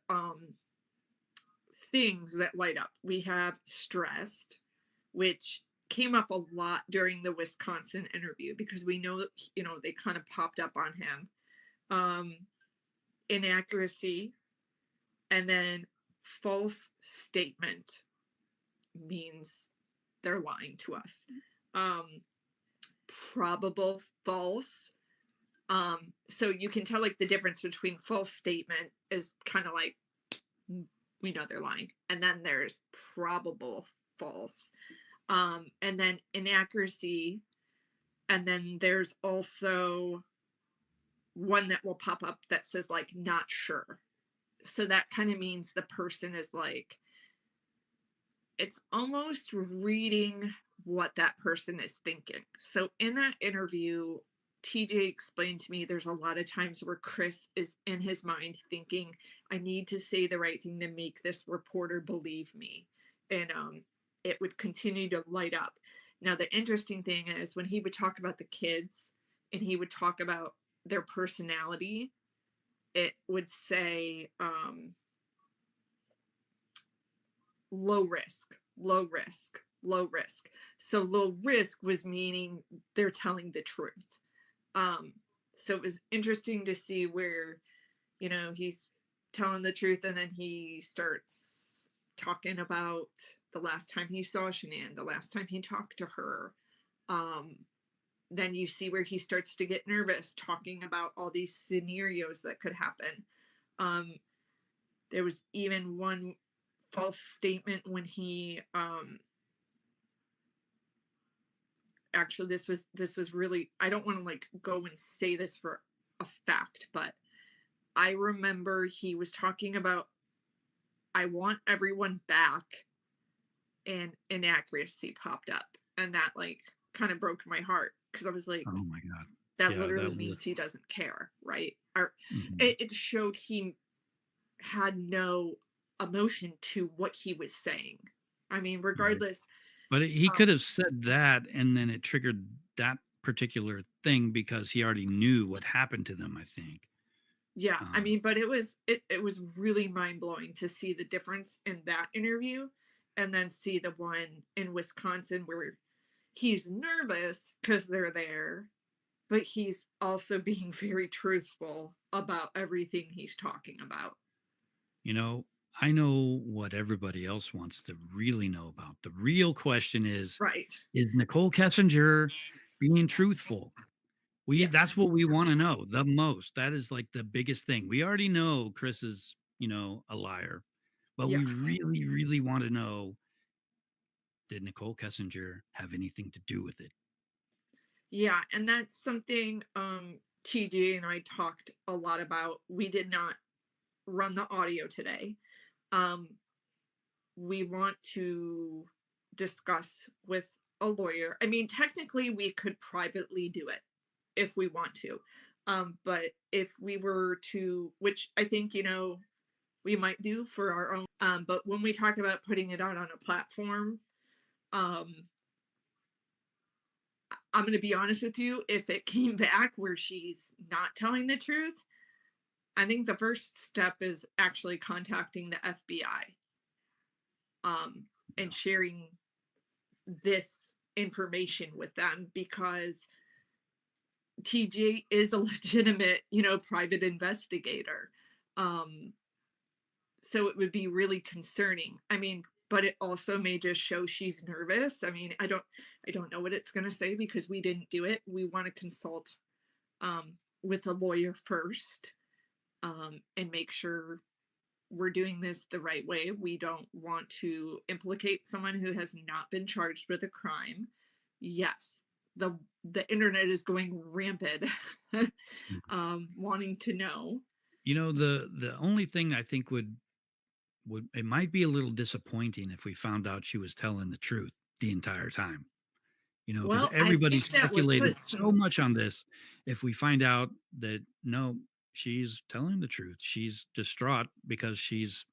things that light up. We have stressed, which came up a lot during the Wisconsin interview because we know that, they kind of popped up on him. Um, inaccuracy, and then false statement means they're lying to us. Um, probable false. So you can tell like the difference between false statement is kind of like we know they're lying, and then there's probable false. And then inaccuracy, and then there's also one that will pop up that says like not sure. So that kind of means the person is like, it's almost reading what that person is thinking. So in that interview, TJ explained to me there's a lot of times where Chris is in his mind thinking, I need to say the right thing to make this reporter believe me. And it would continue to light up. Now, the interesting thing is when he would talk about the kids and he would talk about their personality, it would say low risk, low risk, low risk. So low risk was meaning they're telling the truth. Um, so it was interesting to see where, he's telling the truth and then he starts talking about the last time he saw Shanann, the last time he talked to her. Um, then you see where he starts to get nervous talking about all these scenarios that could happen. Um, there was even one false statement when he actually this was really, I don't want to like go and say this for a fact, but I remember he was talking about I want everyone back, and inaccuracy popped up, and that like kind of broke my heart because I was like, Oh my God. that Yeah, literally that was. means he doesn't care, right? Or Mhm. it showed he had no emotion to what he was saying. I mean, Right. regardless. But he um, could have said that, and then it triggered that particular thing because he already knew what happened to them, I think. Yeah, I Um, mean, but it was really mind-blowing to see the difference in that interview and then see the one in Wisconsin where he's nervous because they're there, but he's also being very truthful about everything he's talking about. you know, I know what everybody else wants to really know about. The real question Right. is Nicole Kessinger being truthful? Yes. That's what we want to know the most. That is like the biggest thing. We already know Chris is, a liar, but Yeah. we really, really want to know, did Nicole Kessinger have anything to do with it? Yeah, and that's something TJ and I talked a lot about. We did not run the audio today. Um we want to discuss with a lawyer. I mean, technically, we could privately do it if we want to. But if we were to, which I think, we might do for our own, but when we talk about putting it out on a platform, um, I'm going to be honest with you. If it came back where she's not telling the truth, I think the first step is actually contacting the FBI, and sharing this information with them because TJ is a legitimate, private investigator. Um, so it would be really concerning. I mean, but it also may just show she's nervous. I mean, I don't know what it's going to say because we didn't do it. We want to consult with a lawyer first, and make sure we're doing this the right way. We don't want to implicate someone who has not been charged with a crime. Yes, the internet is going rampant, wanting to know. You know, the only thing I think would it might be a little disappointing if we found out she was telling the truth the entire time. You know, because Well, I everybody think that would speculated put so some much on this. If we find out that no, she's telling the truth, she's distraught because she's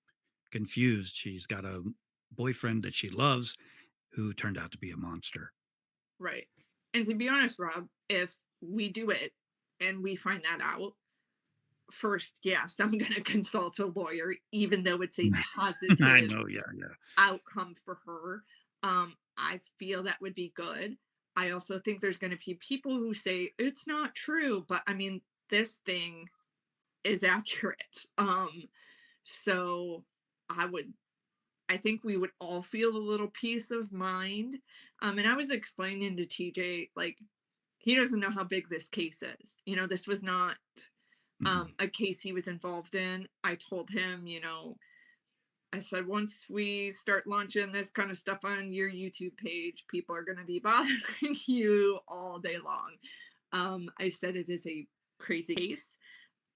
confused. She's got a boyfriend that she loves who turned out to be a monster. right. And to be honest, Rob, if we do it and we find that out, first, yes, I'm going to consult a lawyer, even though it's a I positive know, yeah, yeah. outcome for her. I feel that would be good. I also think there's going to be people who say it's not true, but I mean, this thing is accurate. So I would, I think we would all feel a little peace of mind. And I was explaining to TJ, like, he doesn't know how big this case is. This was not Mhm. a case he was involved in. I told him, I said, once we start launching this kind of stuff on your YouTube page, people are going to be bothering you all day long. I said it is a crazy case.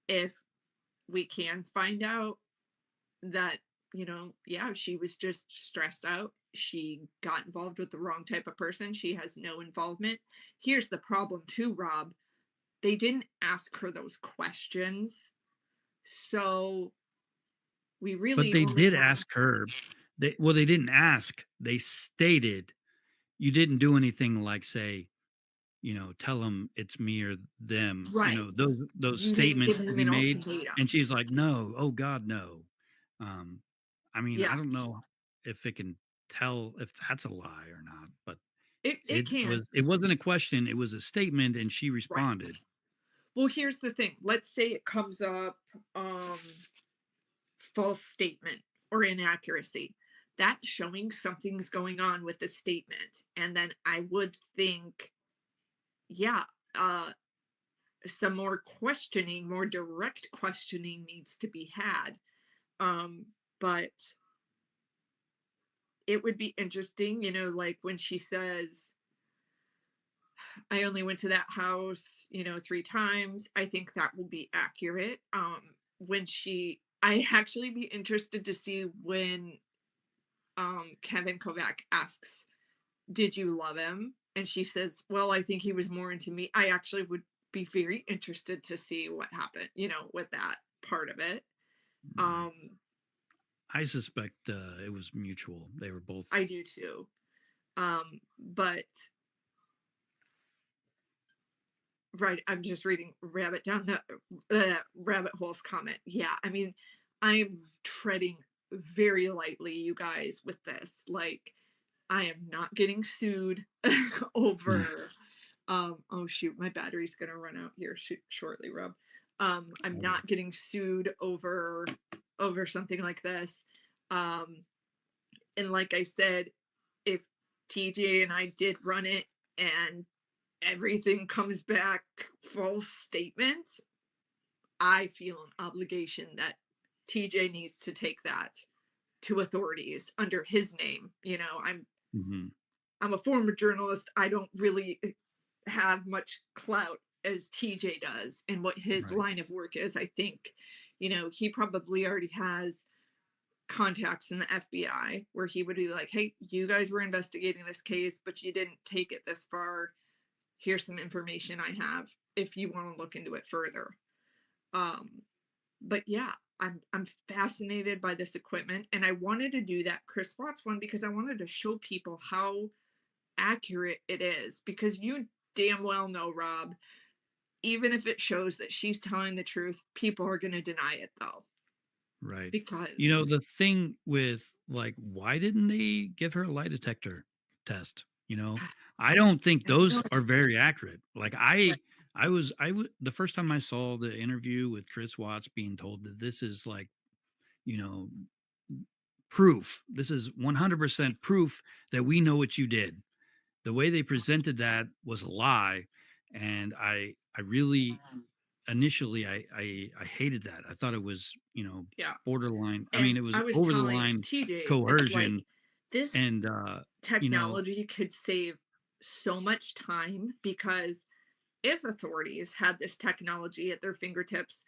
If we can find out that, yeah, she was just stressed out, she got involved with the wrong type of person, she has no involvement. Here's the problem, too, Rob. They didn't ask her those questions. So we But really they only did have. ask her. They didn't ask. They stated you didn't do anything like say, tell them it's me or them. Right. Those You didn't give statements to him be an made. ultimatum. And she's like, no, oh God, no. Um, I mean, Yeah, I don't know if it can tell if that's a lie or not, but it can. it wasn't a question, it was a statement, and she Right. responded. Well, here's the thing. Let's say it comes up false statement or inaccuracy. That's showing something's going on with the statement. And then I would think, yeah, uh some more questioning, more direct questioning needs to be had. But it would be interesting, like when she says, I only went to that house, 3 times. I think that will be accurate. When I actually be interested to see when Kevin Kovac asks, "Did you love him?" And she says, "Well, I think he was more into me." I actually would be very interested to see what happened, with that part of it. Right. Um, I suspect it was mutual. They were both. I do too. But right, I'm just reading rabbit down the rabbit holes comment. Yeah, I mean, I'm treading very lightly, you guys, with this. Like, I am not getting sued over. Oh shoot, my battery's gonna run out here shortly, Rob. I'm Okay. not getting sued over something like this. Um, and like I said, if TJ and I did run it and everything comes back false statements, I feel an obligation that TJ needs to take that to authorities under his name. Mhm. I'm a former journalist. I don't really have much clout as TJ does and what his Right. line of work is. I think, he probably already has contacts in the FBI where he would be like, "Hey, you guys were investigating this case, but you didn't take it this far. Here's some information I have if you want to look into it further." Um, but yeah, I'm fascinated by this equipment, and I wanted to do that Chris Watts one because I wanted to show people how accurate it is. Because you damn well know, Rob, even if it shows that she's telling the truth, people are going to deny it though, Right. because The thing with like, why didn't they give her a lie detector test? I don't think I don't know. those are very accurate. Like the first time I saw the interview with Chris Watts being told that this is like, you know, proof. This is 100% proof that we know what you did. The way they presented that was a lie, and I really initially I hated that. I thought it was, Yeah. borderline. I mean, And it was I was over the telling line TJ, it's like coercion this and you know, technology could save so much time because if authorities had this technology at their fingertips,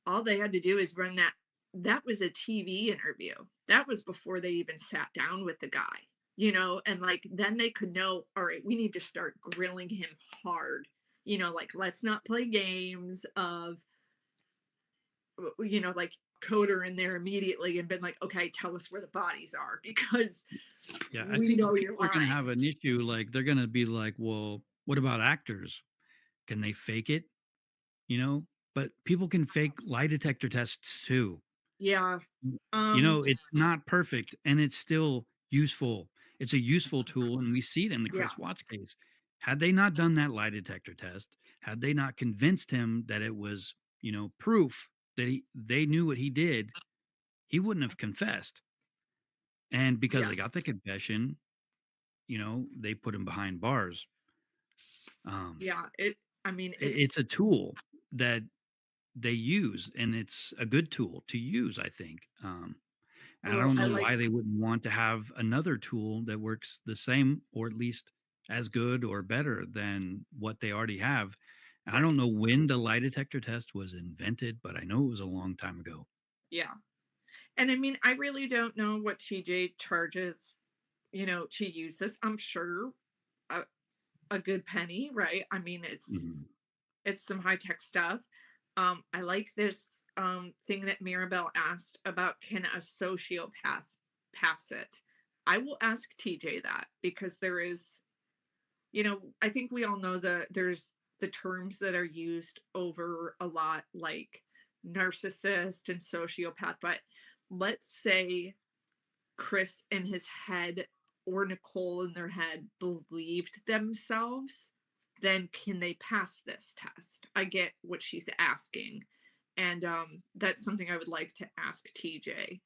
all they had to do is run that. That was a TV interview. That was before they even sat down with the guy, and like then they could know, all right, we need to start grilling him hard. Like let's not play games of like coder in there immediately and been like, okay, tell us where the bodies are because yeah, I we think know you're people are going to lying. have an issue. Like they're going to be like, well, what about actors? Can they fake it? You know, but people can fake lie detector tests too. Yeah. Mm, Um, it's not perfect and it's still useful. It's a useful tool, and we see it in the yeah. Chris Watts case. Had they not done that lie detector test, had they not convinced him that it was, proof that they knew what he did, he wouldn't have confessed. And because Yeah. they got the confession, they put him behind bars. Um, Yeah. I mean, it's a tool that they use, and it's a good tool to use, I think. And I well, don't I know like, why they wouldn't want to have another tool that works the same or at least as good or better than what they already have. I don't right. know when the lie detector test was invented, but I know it was a long time ago. Yeah. And I mean, I really don't know what TJ charges, to use this. I'm sure a, a good penny, right? I mean, Mhm. it's some high tech stuff. I like this thing that Mirabelle asked about, can a sociopath pass it? I will ask TJ that because there is, I think we all know there's the terms that are used over a lot, like narcissist and sociopath. But let's say Chris in his head or Nicole in their head believed themselves, then can they pass this test? I get what she's asking. And that's something I would like to ask TJ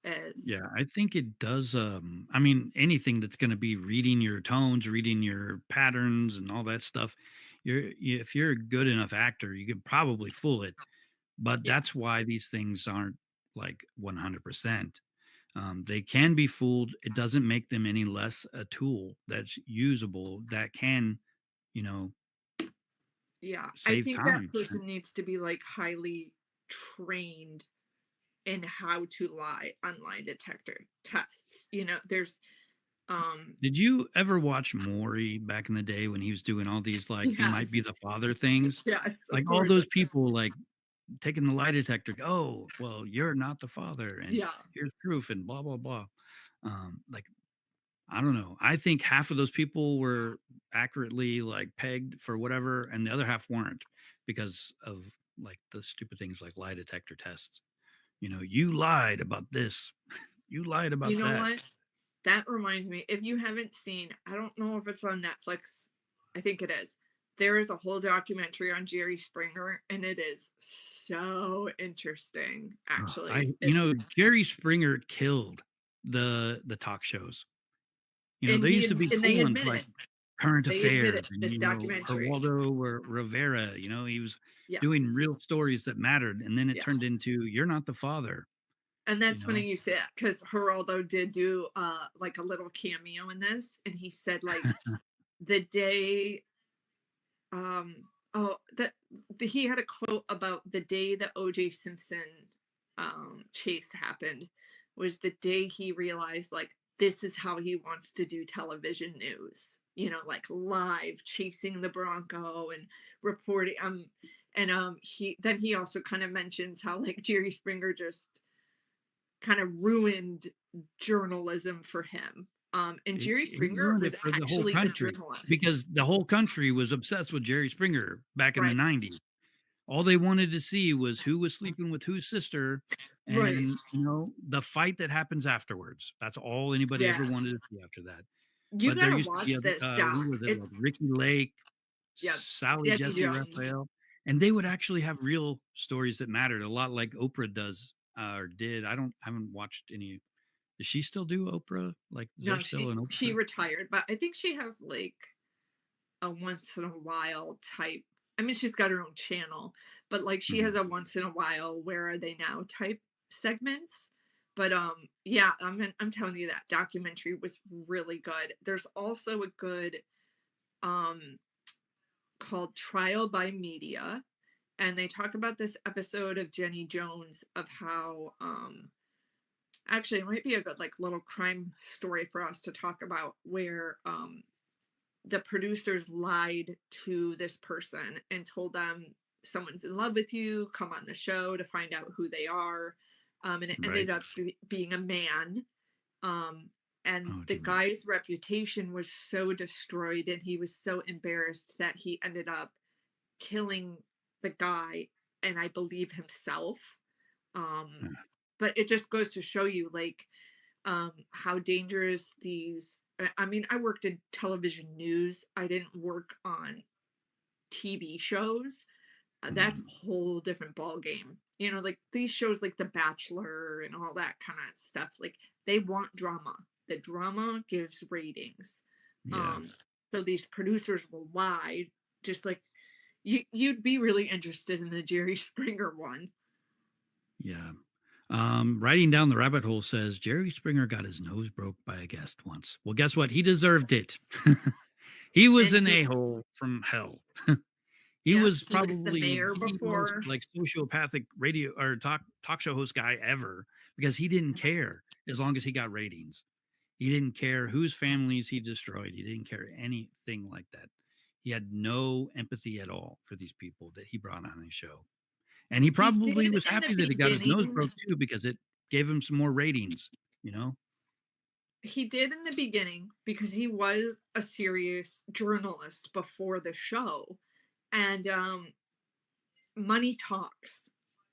is Yeah, I think it does. I mean, anything that's going to be reading your tones, reading your patterns, and all that stuff. If you're a good enough actor, you could probably fool it. But yeah, that's why these things aren't like 100%. They can be fooled. It doesn't make them any less a tool that's usable that can, you know, yeah. I save think that time. person needs to be like highly trained in how to lie on lie detector tests. There's Did you ever watch Maury back in the day when he was doing all these like you might be yes, the father things? yes, of Like all course. those people like taking the lie detector, oh, well, you're not the father, and Yeah. here's proof, and blah blah blah. Like I don't know. I think half of those people were accurately like pegged for whatever, and the other half weren't because of like the stupid things like lie detector tests. You lied about this. You lied You about know that. what? That reminds me, if you haven't seen, I don't know if it's on Netflix. I think it is. There is a whole documentary on Jerry Springer, and it is so interesting, Ugh, actually. Jerry Springer killed the talk shows. And They used to be they cool ones admit like it. Current They admit Affairs it. and This documentary. Geraldo Rivera. He was doing Yes. real stories that mattered, and then it Yeah. turned into you're not the father. And You that's funny know. you say that because Geraldo did do like a little cameo in this, and he said like the day oh, he had a quote about the day that OJ Simpson chase happened was the day he realized like this is how he wants to do television news. Like live chasing the Bronco and reporting and he also kind of mentions how like Jerry Springer just kind of ruined journalism for him. And Jerry He Springer ruined was it for the whole actually a country journalist. because the whole country was obsessed with Jerry Springer back in the Right. '90s. All they wanted to see was who was sleeping with whose sister Right. and, the fight that happens afterwards. That's all anybody ever Yes. wanted to see after that. You But there gotta used to be watch other, this stuff. who was it, like It's Ricky Lake, yeah, Sally Debbie Jesse Jones. Raphael, and they would actually have real stories that mattered, a lot like Oprah does or did. I haven't watched any. Does she still do Oprah? Like, is there No, still an she Oprah? retired, but I think she has like a once in a while type. I mean, she's got her own channel, but like she has Mhm. a once in a while where are they now type segments. But yeah, I'm telling you that documentary was really good. There's also a good um called Trial by Media, and they talk about this episode of Jenny Jones of how actually it might be a good like little crime story for us to talk about where the producers lied to this person and told them someone's in love with you, come on the show to find out who they are. And it Right. ended up being a man. Um, and Oh the dear. guy's reputation was so destroyed and he was so embarrassed that he ended up killing the guy and I believe himself. Um, Yeah. but it just goes to show you like how dangerous I mean, I worked in television news. I didn't work on TV shows. That's Mhm. a whole different ball game. You know, like these shows like The Bachelor and all that kind of stuff, like they want drama. The drama gives ratings. Yeah. Um, so these producers will lie, just like you'd be really interested in the Jerry Springer one. Yeah. Writing down the rabbit hole says Jerry Springer got his nose broke by a guest once. Well, guess what? He deserved it. He was And an he a hole from hell. He Yep, was he was the probably mayor the most before. like sociopathic radio or talk show host guy ever because he didn't care as long as he got ratings. He didn't care whose families he destroyed. He didn't care anything like that. He had no empathy at all for these people that he brought on his show. And he He probably did was in the happy that he got his nose beginning. broke too because it gave him some more ratings, you know? He did in the beginning because he was a serious journalist before the show. And money talks,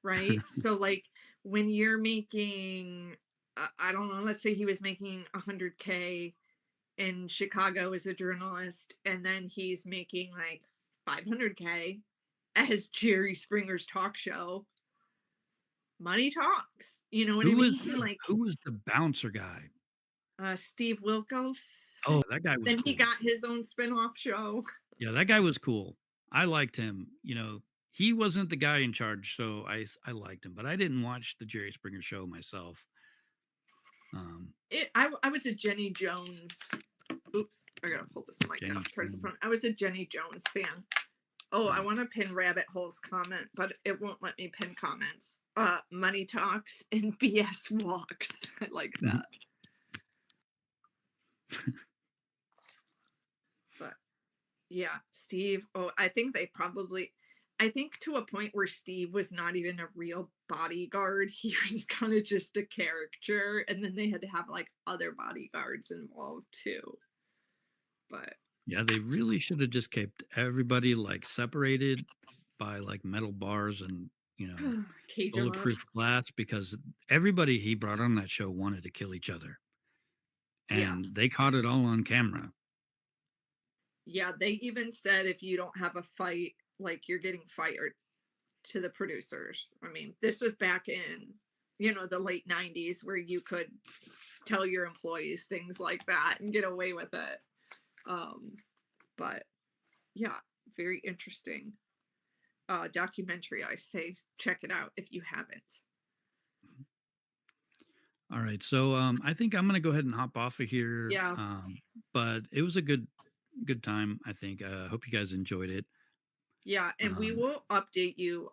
right? So like when you're making I don't know, let's say he was making 100K in Chicago as a journalist and then he's making like 500K as Jerry Springer's talk show. Money talks. You know what I Who was mean? Like who was the bouncer guy? Steve Wilkos. Oh, that guy was Then he cool. got his own spin-off show. Yeah, that guy was cool. I liked him. He wasn't the guy in charge, so I liked him, but I didn't watch the Jerry Springer show myself. I was a Jenny Jones. Oops, I gotta pull this mic Jenny up towards the Springer. front. I was a Jenny Jones fan. Oh, I Right. want to pin Rabbit Hole's comment, but it won't let me pin comments. Money talks and BS walks. I like Mhm. that. But yeah, Steve. Oh, I think to a point where Steve was not even a real bodyguard. He was kind of just a character. And then they had to have like other bodyguards involved too. But Yeah, they really should have just kept everybody like separated by like metal bars and, cage 'em up. bulletproof glass because everybody he brought on that show wanted to kill each other. Yeah. And they caught it all on camera. Yeah. They even said if you don't have a fight, like you're getting fired to the producers. I mean, this was back in, the late 90s where you could tell your employees things like that and get away with it. But yeah, very interesting documentary. I say check it out if you haven't. All right. So I think I'm gonna go ahead and hop off of here. Yeah. But it was a good time, I think. Hope you guys enjoyed it. Yeah, and we Um, will update you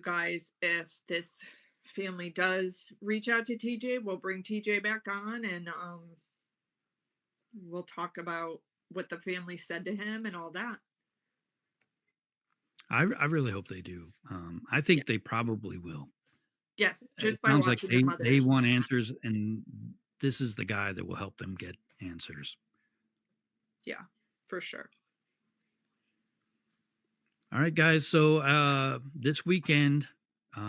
guys if this family does reach out to TJ. We'll bring TJ back on and we'll talk about what the family said to him and all that. I really hope they do. I Yeah. think they probably will. Yes, It just by sounds like watching their they mothers. want answers, and this is the guy that will help them get answers. Yeah, for sure. All right, guys. So this weekend,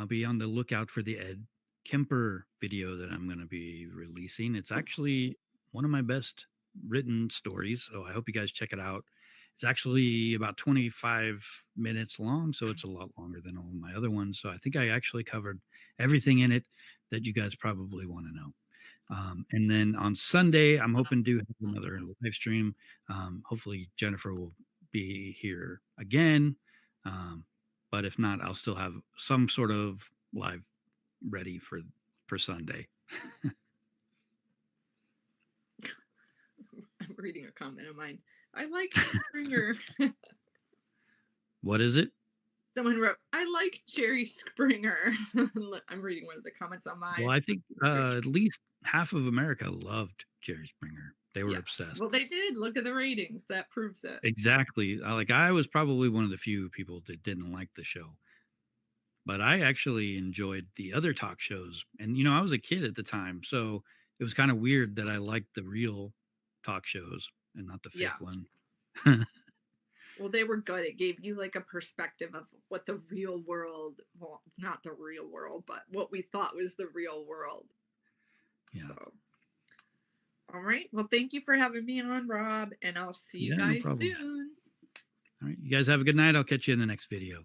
be on the lookout for the Ed Kemper video that I'm going to be releasing. It's actually one of my best written stories, so I hope you guys check it out. It's actually about 25 minutes long, so it's a lot longer than all my other ones. So I think I actually covered everything in it that you guys probably want to know. And then on Sunday, I'm hoping to have another live stream. Hopefully, Jennifer will be here again. But if not, I'll still have some sort of live ready for Sunday. I'm reading a comment of mine. I like Springer. What is it? Someone wrote, I like Jerry Springer. I'm reading one of the comments on Well, mine. I think at least half of America loved Jerry Springer. They were Yes. obsessed. Well, they did. Look at the ratings. That proves it. Exactly. I was probably one of the few people that didn't like the show. But I actually enjoyed the other talk shows. And, I was a kid at the time. So it was kind of weird that I liked the real talk shows and not the fake one. Well, they were good. It gave you like a perspective of what the real world, well, not the real world, but what we thought was the real world. Yeah. So, all right. Well, thank you for having me on, Rob, and I'll see you Yeah, no guys problem. soon. All right. You guys have a good night. I'll catch you in the next video.